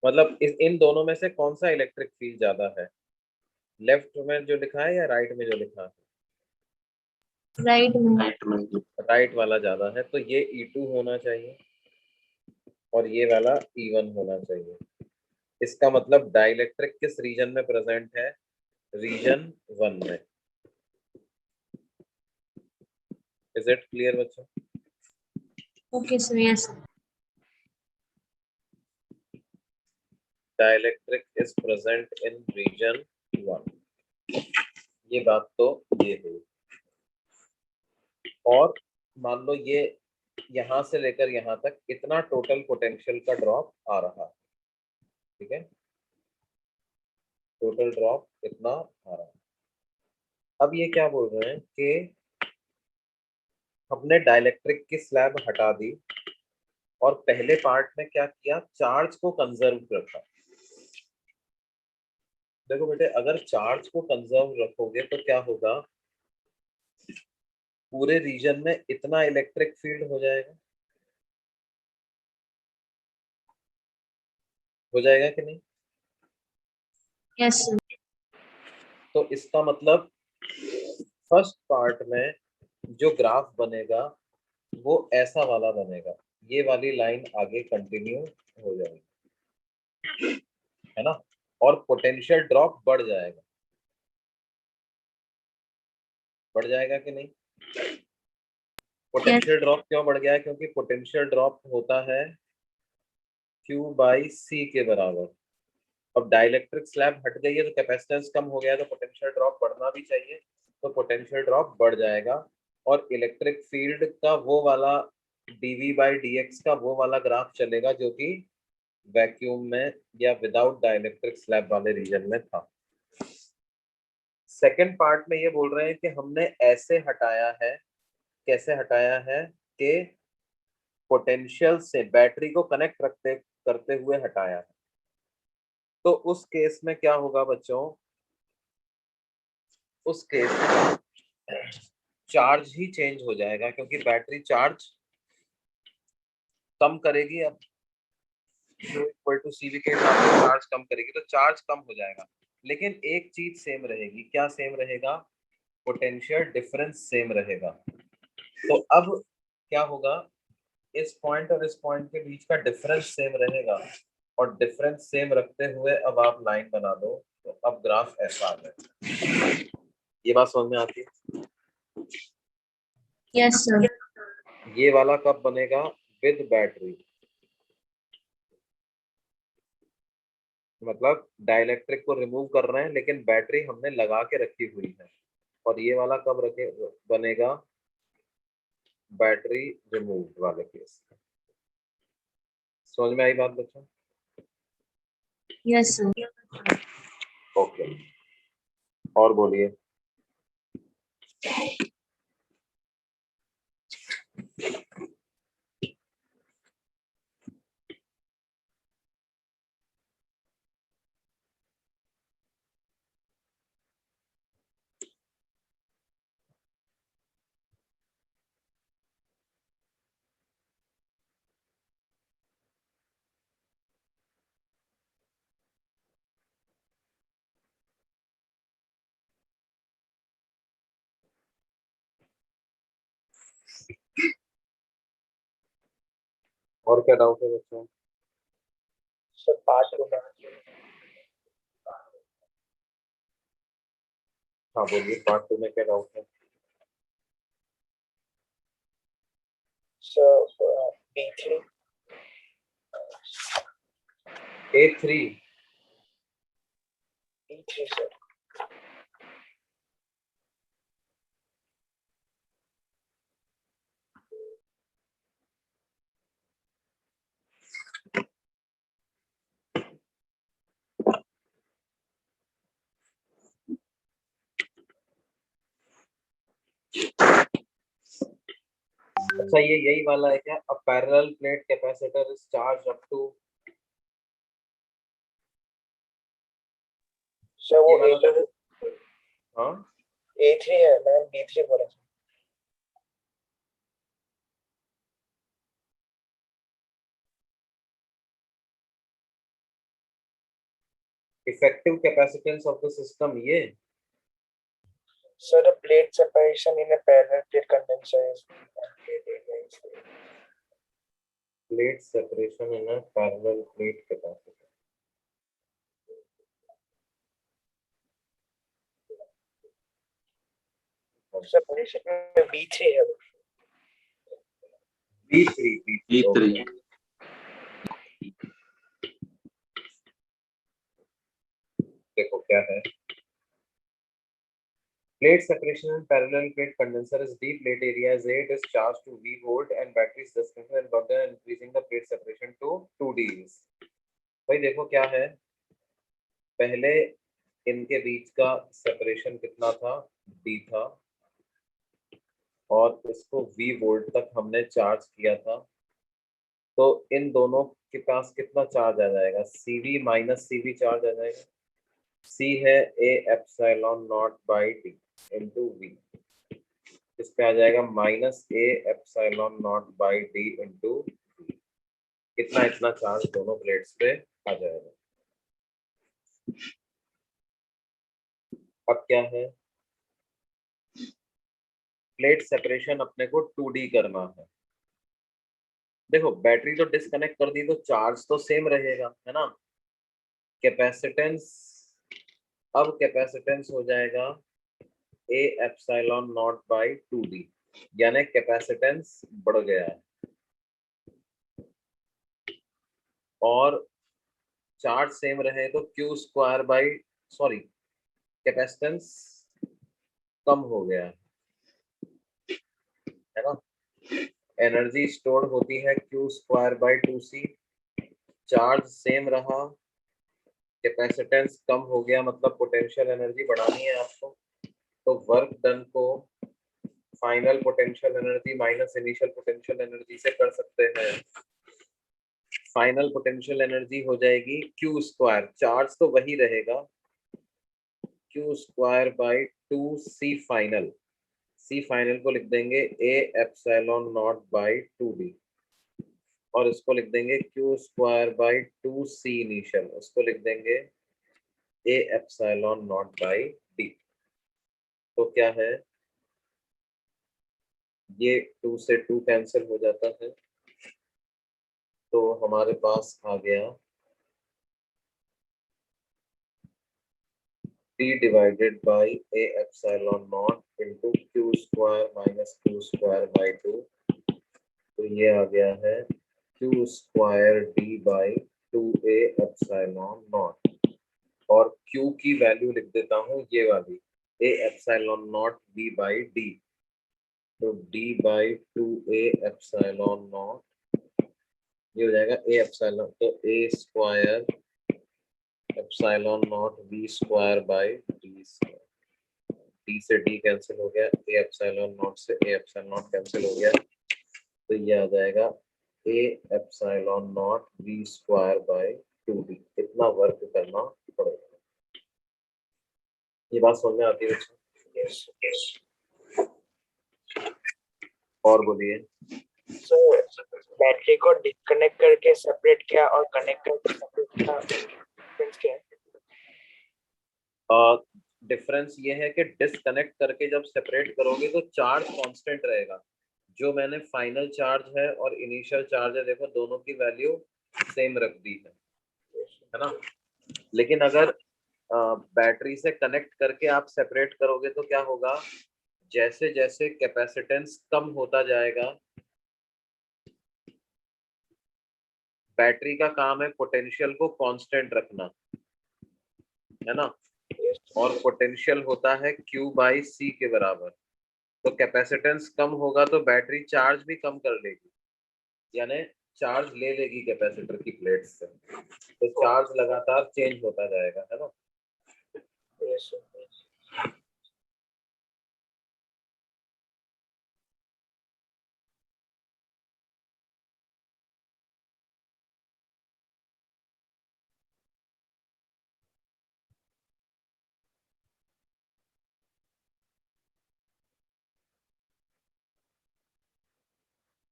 A: मतलब इन दोनों में से कौन सा इलेक्ट्रिक फील्ड ज्यादा है, लेफ्ट में जो लिखा है या राइट में जो लिखा है?
B: Right में.
F: राइट में
A: राइट वाला ज्यादा है, तो ये E2 होना चाहिए और ये वाला E1 होना चाहिए। इसका मतलब डाइलेक्ट्रिक किस रीजन में प्रेजेंट है? रीजन 1 में। इज इट क्लियर बच्चों?
B: Okay, sir. Yes.
A: Dielectric is present in region 1। ये बात तो ये हुई। और मान लो ये यहां से लेकर यहां तक इतना टोटल पोटेंशियल का ड्रॉप आ रहा है, ठीक है? टोटल ड्रॉप इतना आ रहा है। अब ये क्या बोल रहे हैं कि हमने डाइलेक्ट्रिक की स्लैब हटा दी और पहले पार्ट में क्या किया? चार्ज को कंजर्व रखा। देखो बेटे, अगर चार्ज को कंजर्व रखोगे तो क्या होगा? पूरे रीजन में इतना इलेक्ट्रिक फील्ड हो जाएगा। हो जाएगा कि नहीं?
B: Yes, sir.
A: तो इसका मतलब फर्स्ट पार्ट में जो ग्राफ बनेगा वो ऐसा वाला बनेगा। ये वाली लाइन आगे कंटिन्यू हो जाएगी, है ना? और पोटेंशियल ड्रॉप बढ़ जाएगा। बढ़ जाएगा कि नहीं? पोटेंशियल ड्रॉप क्यों बढ़ गया है? क्योंकि पोटेंशियल ड्रॉप होता है Q/C के बराबर। अब डाइलेक्ट्रिक स्लैब हट गई है तो कैपेसिटेंस कम हो गया, तो पोटेंशियल ड्रॉप बढ़ना भी चाहिए, तो पोटेंशियल ड्रॉप बढ़ जाएगा। और इलेक्ट्रिक फील्ड का वो वाला dV/dx का वो वाला ग्राफ चलेगा जो कि वैक्यूम में या विदाउट डाइलेक्ट्रिक स्लैब वाले रीजन में था। सेकेंड पार्ट में ये बोल रहे हैं कि हमने ऐसे हटाया है। कैसे हटाया है? कि पोटेंशियल से बैटरी को कनेक्ट रखते करते हुए हटाया है। तो उस केस में क्या होगा बच्चों? उस केस में चार्ज ही चेंज हो जाएगा, क्योंकि बैटरी चार्ज कम करेगी। अब इक्वल टू CV के हिसाब से चार्ज कम करेगी, तो चार्ज कम हो जाएगा। लेकिन एक चीज सेम रहेगी। क्या सेम रहेगा? पोटेंशियल डिफरेंस सेम रहेगा। तो अब क्या होगा? इस पॉइंट और इस पॉइंट के बीच का डिफरेंस सेम रहेगा, और डिफरेंस सेम रखते हुए अब आप लाइन बना दो, तो अब ग्राफ ऐसा आ जाए। ये बात समझ में आती है?
B: Yes, sir.
A: ये वाला कब बनेगा? With battery. मतलब डाइलेक्ट्रिक को रिमूव कर रहे हैं लेकिन बैटरी हमने लगा के रखी हुई है। और ये वाला कब रखे बनेगा? बैटरी रिमूव वाले केस। समझ में आई बात बच्चों?
B: Yes, sir.
A: ओके, और बोलिए। और क्या डाउट है बच्चों?
D: सर पार्ट 2 में
A: हाँ बोलिए, पार्ट 2 में क्या डाउट है?
D: Sir B3
A: A3
D: B3 sir.
A: अच्छा, ये यही वाला है क्या? A parallel plate capacitor is charge up to.
D: Sir वो
A: ये वाला
D: A2
A: हाँ,
D: A3 है, मैंने B3 बोला sir.
A: Effective capacitance of the system ये।
D: So the plate separation in a parallel plate condenser is
A: plate separation in a parallel plate capacitor.
D: Of separation में B3 है वो।
A: B3
F: E3
A: देखो क्या है, plate separation and parallel plate condenser is D, plate area is A, it is charged to V volt and battery is disconnected and further increasing the plate separation to 2D. भाई देखो क्या है, पहले इनके बीच का सेपरेशन कितना था, D था, और इसको V वोल्ट तक हमने चार्ज किया था, तो इन दोनों के पास कितना चार्ज आ जाएगा, CV माइनस CV चार्ज आ जाएगा। C है A epsilon not by D into V, इस पे आ जाएगा minus A epsilon not by D into V, इतना इतना चार्ज दोनों प्लेट्स पे आ जाएगा। अब क्या है, प्लेट सेपरेशन अपने को 2D करना है। देखो बैटरी तो डिस्कनेक्ट कर दी तो चार्ज तो सेम रहेगा, है ना। कैपेसिटेंस, अब कैपेसिटेंस हो जाएगा A epsilon not by 2D, यानी कैपेसिटेंस बढ़ गया है, और चार्ज सेम रहे तो Q square by sorry capacitance कम हो गया है ना। एनर्जी स्टोर होती है Q square by 2C, charge same रहा, कैपेसिटेंस कम हो गया, मतलब पोटेंशियल एनर्जी बढ़ानी है आपको, तो वर्क डन को final potential energy minus initial potential energy से कर सकते हैं। फाइनल पोटेंशियल एनर्जी हो जाएगी Q स्क्वायर, चार्ज तो वही रहेगा, Q square by 2C final, C final को लिख देंगे A epsilon not by 2D, और इसको लिख देंगे Q square by 2C initial, उसको लिख देंगे A epsilon not by D। तो क्या है, ये 2 से 2 कैंसिल हो जाता है, तो हमारे पास आ गया D divided by A epsilon not into Q square minus Q square by 2, तो ये आ गया है Q square D by 2A epsilon not, और Q की वैल्यू लिख देता हूँ ये वाली A epsilon not B by D, तो D by 2A epsilon not, ये हो जाएगा A एप्सिलॉन, तो A square epsilon not V square by D square, D से D कैंसिल हो गया, A एप्सिलॉन नॉट से A एप्सिलॉन नॉट कैंसिल हो गया, तो ये आ जाएगा A epsilon not V square by 2D, इतना वर्क करना पड़ेगा। ये बात समझ में आती है बच्चों?
D: Yes yes.
A: और बोलिए।
D: सो बैटरी को डिस्कनेक्ट करके सेपरेट किया और कनेक्ट करके सेपरेट किया, डिफरेंस क्या है?
A: डिफरेंस ये है कि डिस्कनेक्ट करके जब सेपरेट करोगे तो चार्ज कांस्टेंट रहेगा, जो मैंने फाइनल चार्ज है और इनिशियल चार्ज है, देखो दोनों की वैल्यू सेम रख दी है ना। लेकिन अगर बैटरी से कनेक्ट करके आप सेपरेट करोगे तो क्या होगा, जैसे जैसे कैपेसिटेंस कम होता जाएगा, बैटरी का काम है पोटेंशियल को कांस्टेंट रखना, है ना, और पोटेंशियल होता है Q बाई C के बराबर, तो कैपेसिटेंस कम होगा तो बैटरी चार्ज भी कम कर लेगी, यानी चार्ज ले लेगी कैपेसिटर की प्लेट से, तो चार्ज लगातार चेंज होता जाएगा, है ना।
D: यस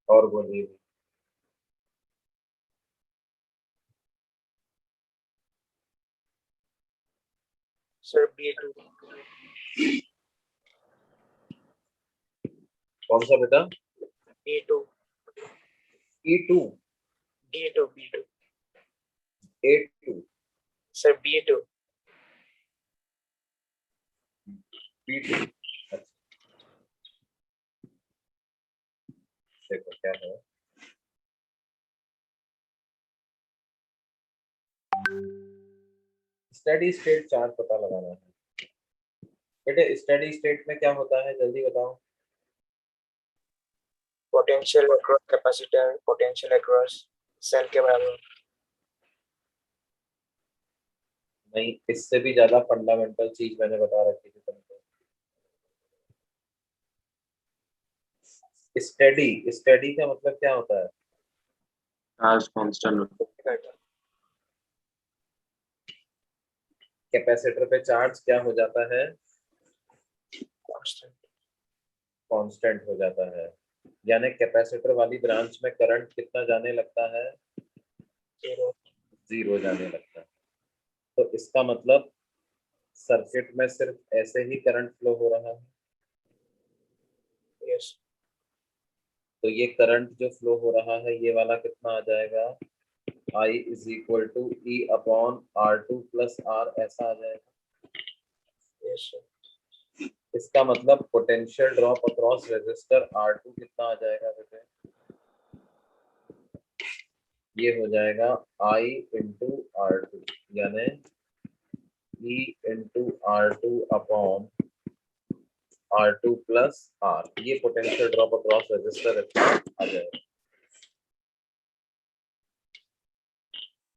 A: और बोलिए।
D: सर B2
A: कौन सा बेटा?
D: B2
A: E2
D: B2 B2
A: A2
D: sir B2
A: B2, देखो क्या है, स्टेडी स्टेट चार्ज पता लगाना है बेटे। स्टेडी स्टेट में क्या होता है जल्दी बताओ।
D: Potential across capacitor, potential across cell के बराबर।
A: नहीं, इससे भी ज्यादा फंडामेंटल चीज मैंने बता रखी थी तुमको। स्टेडी, स्टेडी का मतलब क्या होता है?
F: Charge constant.
A: कैपेसिटर पे चार्ज क्या हो जाता है? कांस्टेंट हो जाता है। यानी कैपेसिटर वाली ब्रांच में करंट कितना जाने लगता है? जीरो जाने लगता है। तो इसका मतलब सर्किट में सिर्फ ऐसे ही करंट फ्लो हो रहा है।
D: यस।
A: तो ये करंट जो फ्लो हो रहा है ये वाला कितना आ जाएगा? I is equal to E upon R2 plus R, ऐसा आ जाएगा।
D: यस
A: इसका मतलब potential drop across resistor R2 कितना आ जाएगा बेटे? ये हो जाएगा I इंटू R2 यानी E into R2 upon R2 plus R। ये पोटेंशियल ड्रॉप अक्रॉस रेजिस्टर इतना आ जाएगा।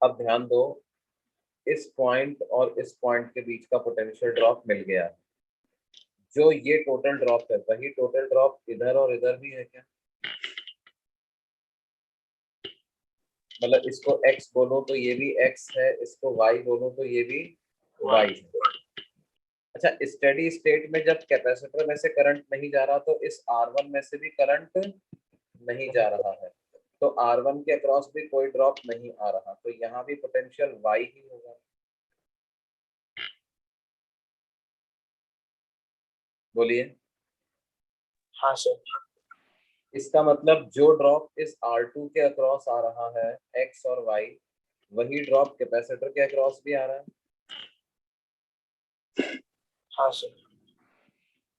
A: अब ध्यान दो, इस पॉइंट और इस पॉइंट के बीच का पोटेंशियल ड्रॉप मिल गया। जो ये टोटल ड्रॉप है वही टोटल ड्रॉप इधर और इधर भी है क्या? मतलब इसको x बोलो तो ये भी x है, इसको y बोलो तो ये भी y है। अच्छा, स्टेडी स्टेट में जब कैपेसिटर में से करंट नहीं जा रहा तो इस R1 में से भी करंट नहीं जा रहा है, तो R1 के अक्रॉस भी कोई ड्रॉप नहीं आ रहा, तो यहाँ भी पोटेंशियल y ही होगा। बोलिए।
D: हाँ सर।
A: इसका मतलब जो ड्रॉप इस R2 के अक्रॉस आ रहा है x और y, वही ड्रॉप कैपेसिटर के अक्रॉस भी आ रहा है।
D: हाँ सर।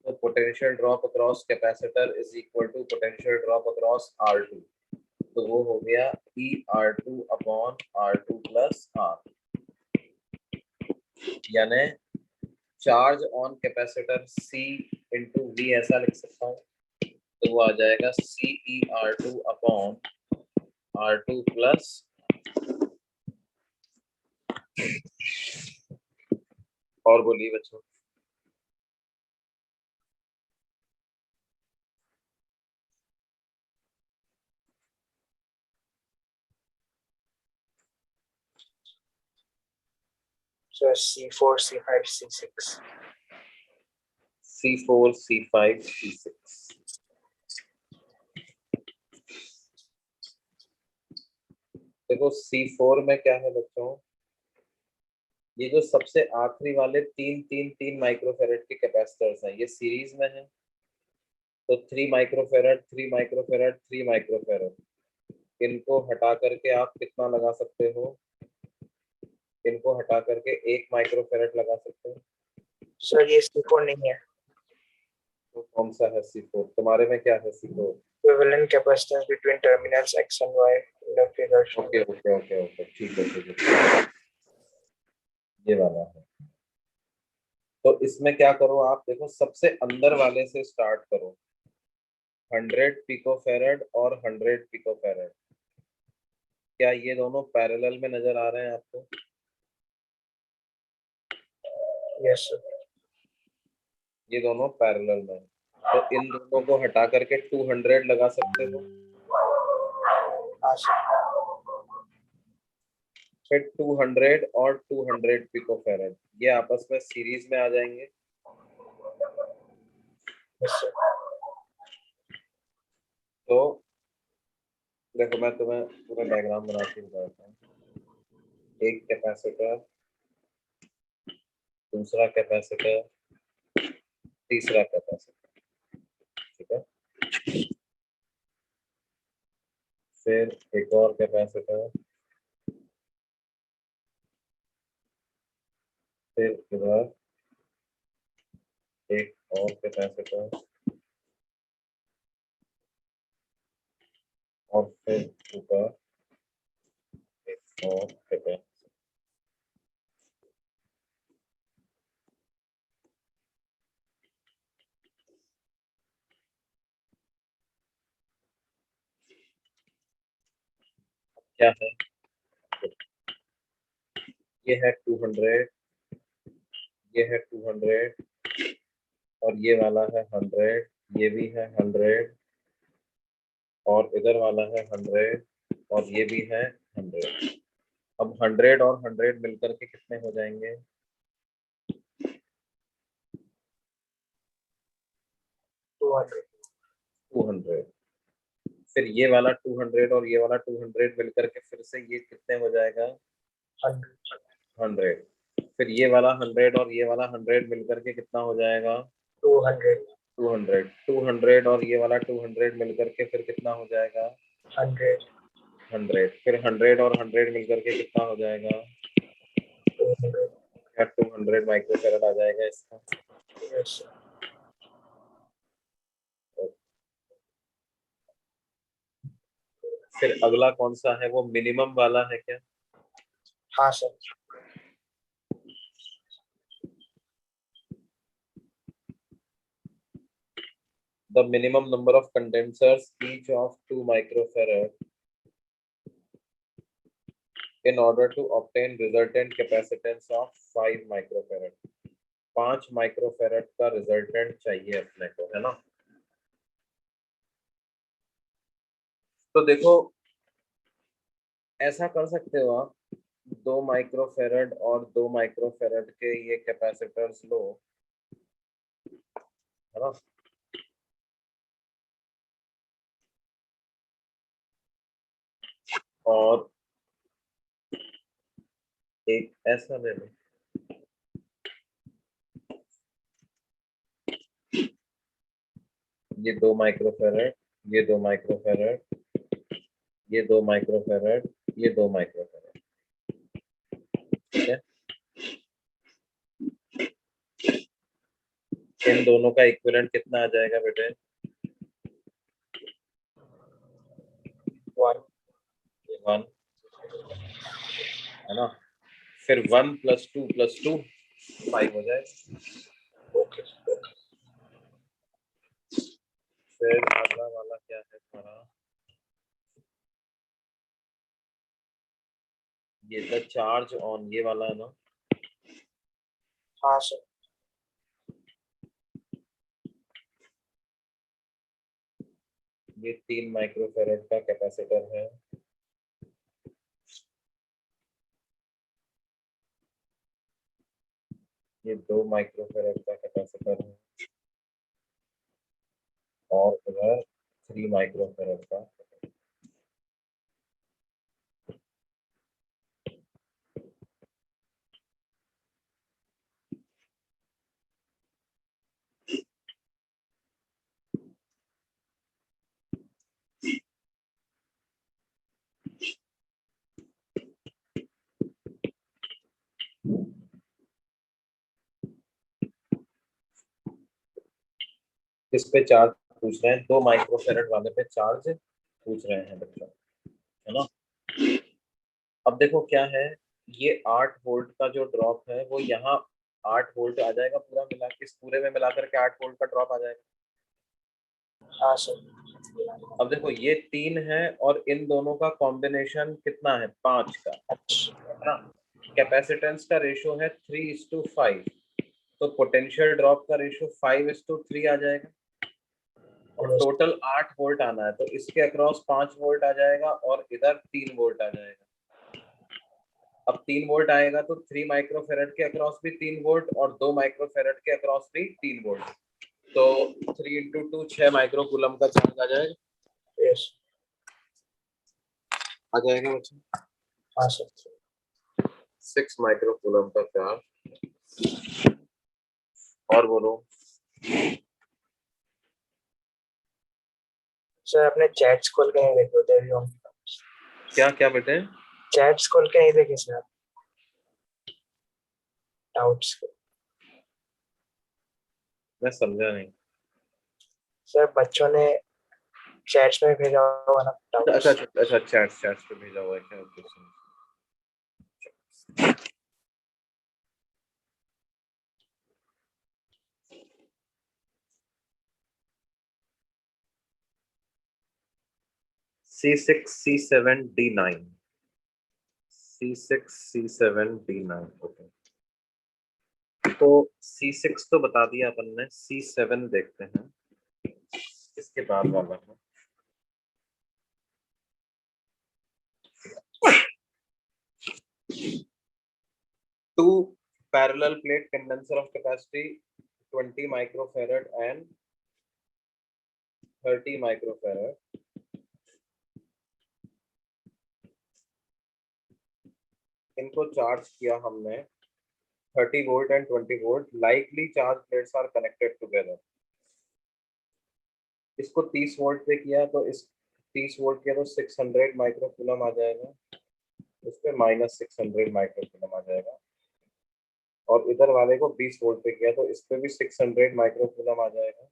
A: तो potential drop across capacitor is equal to potential drop across R2। तो वो हो गया E R2 upon R2 plus R। यानी charge on capacitor C into V ऐसा लिख सकता हूँ। तो वो आ जाएगा CE R2 upon R2 plus. और बोलिए बच्चों।
D: So C4, C5, C6.
A: C4 C5 C6। देखो C4 में क्या है बच्चों, ये जो सबसे आखिरी वाले तीन माइक्रोफेरेड के कैपेसिटर्स हैं ये सीरीज में है। तो 3 माइक्रोफेरेड 3 माइक्रोफेरेड 3 माइक्रोफेरेड, इनको हटा करके आप कितना लगा सकते हो? इनको हटा करके 1 माइक्रोफेरेड लगा सकते हो।
D: सर ये C4 नहीं है।
A: तो कौन सा है C4? तुम्हारे में क्या है C4?
D: Equivalent capacitance between terminals X and Y in the figure shown.
A: Okay okay okay okay, ठीक है ठीक है, ये वाला है। तो इसमें क्या करो आप, देखो सबसे अंदर वाले से स्टार्ट करो। 100 पिकोफेरेड और 100 पिकोफेरेड, क्या ये दोनों पैरेलल में नजर आ रहे हैं आपको?
D: Yes sir.
A: ये दोनों पैरेलल में हैं। तो इन दोनों को हटा करके 200 लगा सकते हो।
D: हाँ सर।
A: फिर 200 और 200 पिकोफेरेड ये आपस में सीरीज में आ जाएंगे।
D: Yes sir.
A: तो देखो मैं तुम्हें पूरा डायग्राम बना के बताता हूँ। एक कैपेसिटर, दूसरा कैपेसिटर, तीसरा कैपेसिटर, ठीक है। फिर एक और कैपेसिटर, फिर इधर एक और कैपेसिटर, और फिर ऊपर एक और कैपेसिटर। क्या है, ये है 200, ये है 200 और ये वाला है 100, ये भी है 100 और इधर वाला है 100 और ये भी है 100। अब 100 और 100 मिलकर के कितने हो जाएंगे? 200। फिर ये वाला 200 और ये वाला 200 मिलकर के फिर से ये कितने हो जाएगा? 100। फिर ये वाला 100 और ये वाला 100 मिलकर के कितना हो जाएगा?
D: 200
A: 200। 200 और ये वाला 200 मिलकर के फिर कितना हो जाएगा?
D: 100
A: 100। फिर 100 और 100 मिलकर के कितना हो जाएगा?
D: 200
A: क्या 200 माइक्रोफैरड आ जाएगा इसका?
D: yes sir.
A: फिर अगला कौन सा है, वो मिनिमम वाला है क्या?
D: हाँ sir
A: The minimum number of condensers each of 2 microfarad in order to obtain resultant capacitance of 5 microfarad. 5 microfarad का रिजल्टेंट चाहिए अपने को, है ना? तो देखो ऐसा कर सकते हो आप, 2 माइक्रोफैरड और 2 माइक्रोफैरड के ये कैपेसिटर्स लो, है ना? और एक ऐसा ले लो, ये 2 माइक्रोफैरड, ये 2 माइक्रोफैरड, ये 2 माइक्रोफैरड, ये 2 माइक्रोफैरड, ठीक है? इन दोनों का इक्विवेलेंट कितना आ जाएगा बेटे?
D: 1
A: 1, है ना? फिर 1 + 2 + 2 5 हो जाएगा।
D: ओके
A: फिर अगला वाला क्या है हमारा? ये द चार्ज ऑन, ये वाला है ना?
D: हाँ सर
A: ये 3 माइक्रोफैरड का कैपेसिटर है, ये 2 माइक्रोफैरड का कैपेसिटर है और इधर 3 माइक्रोफैरड का। किस पे चार्ज पूछ रहे हैं? 2 माइक्रोफैरड वाले पे चार्ज पूछ रहे हैं बच्चों, है ना? अब देखो क्या है, ये 8 वोल्ट का जो ड्रॉप है वो यहाँ 8 वोल्ट आ जाएगा, पूरा मिला के इस पूरे में मिला करके 8 वोल्ट का ड्रॉप आ जाएगा।
D: हाँ सर
A: अब देखो ये 3 है और इन दोनों का कॉम्बिनेशन कितना है? 5 का, है ना? कैपेसिटेंस का रेशो है 3:5, तो पोटेंशियल ड्रॉप का रेशो 5:3 आ जाएगा और टोटल 8 वोल्ट आना है, तो इसके अक्रॉस 5 वोल्ट आ जाएगा और इधर 3 वोल्ट आ जाएगा। अब 3 वोल्ट आएगा तो 3 माइक्रोफैरड के अक्रॉस भी 3 वोल्ट और 2 माइक्रोफैरड के अक्रॉस भी 3 वोल्ट, तो 3 × 2 6 माइक्रोकूलम का चार्ज आ जाएगा।
D: यस
A: आ जाएगा बच्चों?
D: हाँ सर
A: 6 माइक्रोकूलम का चार्ज। और बोलो।
D: सर अपने चैट्स खोल के नहीं देखे होते अभी हम
A: क्या क्या बेटे?
D: चैट्स खोल के नहीं देखे सर डाउट्स के
A: मैं समझा नहीं।
D: सर बच्चों ने चैट्स में भेजा होगा ना
A: अच्छा
D: doubts।
A: अच्छा अच्छा, चैट्स पे भेजा हुआ है क्या question? C6 C7 D9, C6 C7 D9, okay. तो C6 तो बता दिया अपन ने, C7 देखते हैं इसके बाद वाला है। Two parallel plate condenser of capacity 20 microfarad and 30 microfarad इनको चार्ज किया हमने 30 volt and 20 volt, likely charge plates are connected together. इसको 30 वोल्ट पे किया तो इस 30 वोल्ट किया तो 600 माइक्रोकूलम आ जाएगा, इस पे -600 माइक्रोकूलम आ जाएगा। और इधर वाले को 20 वोल्ट पे किया तो इस पे भी 600 माइक्रोकूलम आ जाएगा,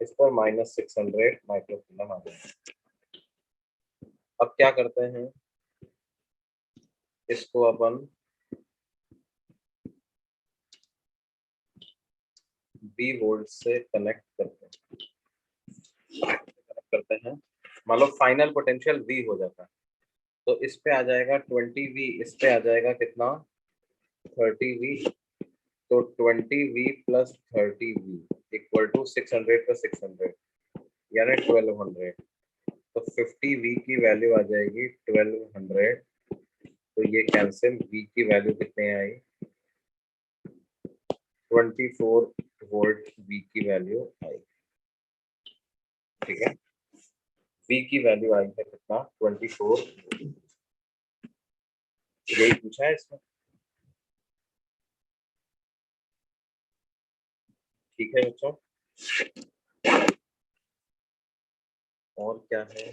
A: इस पर -600 माइक्रोकूलम आ जाएगा। अब क्या करते हैं, इसको अपन B वोल्ट से कनेक्ट करते हैं। मान लो फाइनल पोटेंशियल V हो जाता है, तो इस पे आ जाएगा 20V, इस पे आ जाएगा कितना 30V। तो 20V plus 30V equal to 600 plus 600 यानी 1200। तो 50V की वैल्यू आ जाएगी 1200। तो ये कैंसिल, V की वैल्यू कितने आई 24 वोल्ट V की वैल्यू आई। ठीक है, V की वैल्यू आई है कितना 24, यही पूछा है इसमें। ठीक है बच्चों, और क्या है,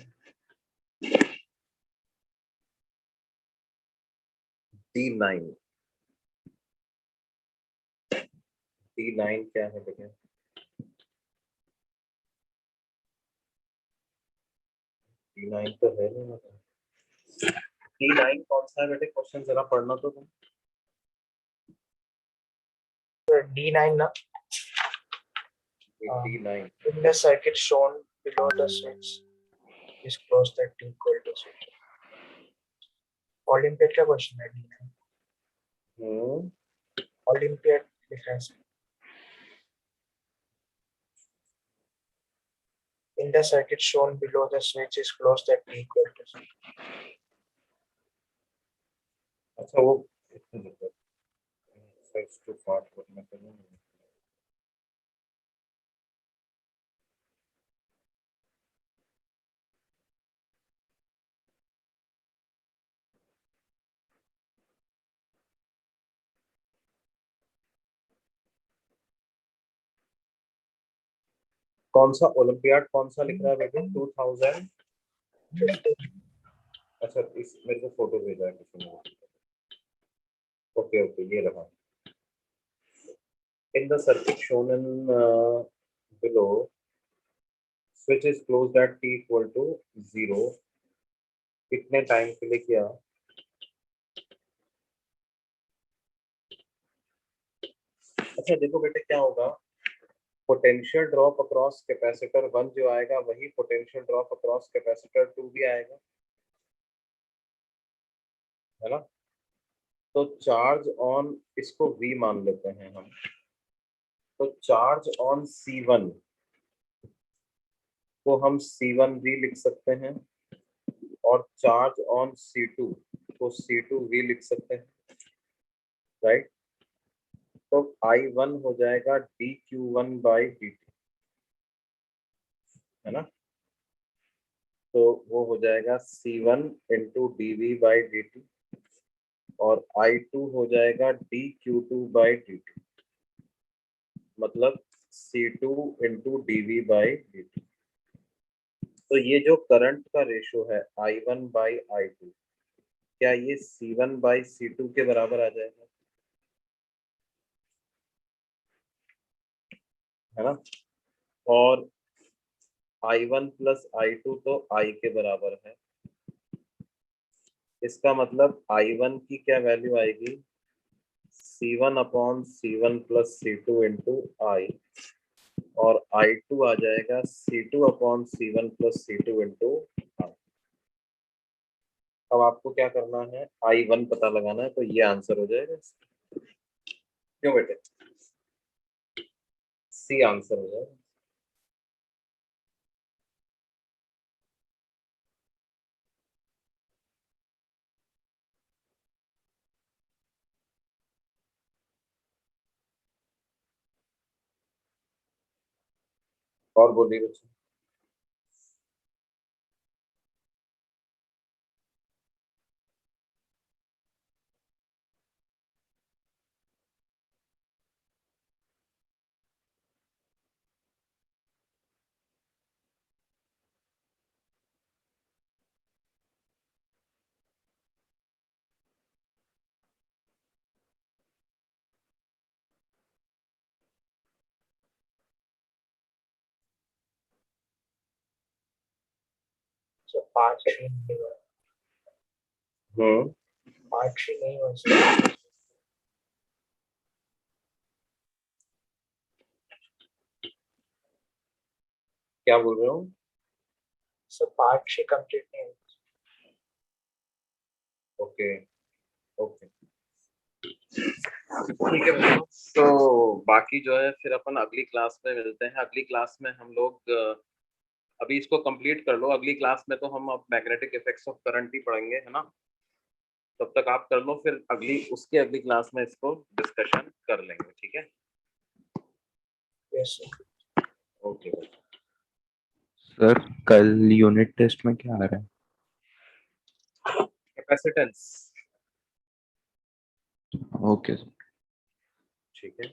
A: D9, D9 क्या है बेटे? D9 तो है नहीं, D9 कौन सा है बेटे? क्वेश्चन जरा पढ़ना तो तुम।
D: D9 ना,
A: D9
D: in the circuit shown below the switch is closed at T equal to 0। Olympiad का क्वेश्चन है D9, ओलंपियड लिखा है। In the circuit shown below the switch is closed at T equal to 0।
A: अच्छा वो exercise two part करने के लिए कौन सा ओलंपियाड, कौन सा लिख रहा है बेटे? 2000। अच्छा, इस मेरे को फोटो भेजा है किसी ने। ओके ओके, ये रहा। In the circuit shown in below switch is closed at T equal to 0, कितने टाइम के लिए किया? अच्छा देखो बेटे क्या होगा, पोटेंशियल ड्रॉप अक्रॉस कैपेसिटर 1 जो आएगा वही पोटेंशियल ड्रॉप अक्रॉस कैपेसिटर 2 भी आएगा, है ना। तो चार्ज ऑन, इसको V मान लेते हैं हम। तो चार्ज ऑन C1 को हम C1V लिख सकते हैं, और चार्ज ऑन C2 को C2V लिख सकते हैं, राइट। तो I1 हो जाएगा dQ1/dt, है ना। तो वो हो जाएगा C1 इंटू dV/dt, और I2 हो जाएगा dQ2/dt, मतलब C2 इंटू dV/dt। तो ये जो करंट का रेशो है I1/I2, क्या ये C1/C2 के बराबर आ जाएगा, है ना। और I1 प्लस I2 तो I के बराबर है। इसका मतलब I1 की क्या वैल्यू आएगी, C1 upon C1 plus C2 into I, और I2 आ जाएगा C2 upon C1 plus C2 into I। अब आपको क्या करना है, I1 पता लगाना है, तो ये आंसर हो जाएगा। क्यों बेटे, सी आंसर हो जाएगा। और बोलिए बच्चे।
D: So 5 नहीं हुआ, 5 नहीं हो सकता।
A: क्या बोल रहे हो?
D: So 5 कंप्लीट नहीं हुआ।
A: ओके ओके, ठीक है बच्चों। तो बाकी जो है फिर अपन अगली क्लास में मिलते हैं। अगली क्लास में हम लोग अभी इसको कंप्लीट कर लो, अगली क्लास में तो हम अब मैग्नेटिक इफेक्ट्स ऑफ करंट ही पढ़ेंगे, है ना। तब तक आप कर लो, फिर अगली क्लास में इसको डिस्कशन कर लेंगे, ठीक है।
D: Yes, sir.
A: ओके
F: सर कल यूनिट टेस्ट में क्या आ रहा है?
A: Capacitance,
F: okay sir.
A: ठीक है।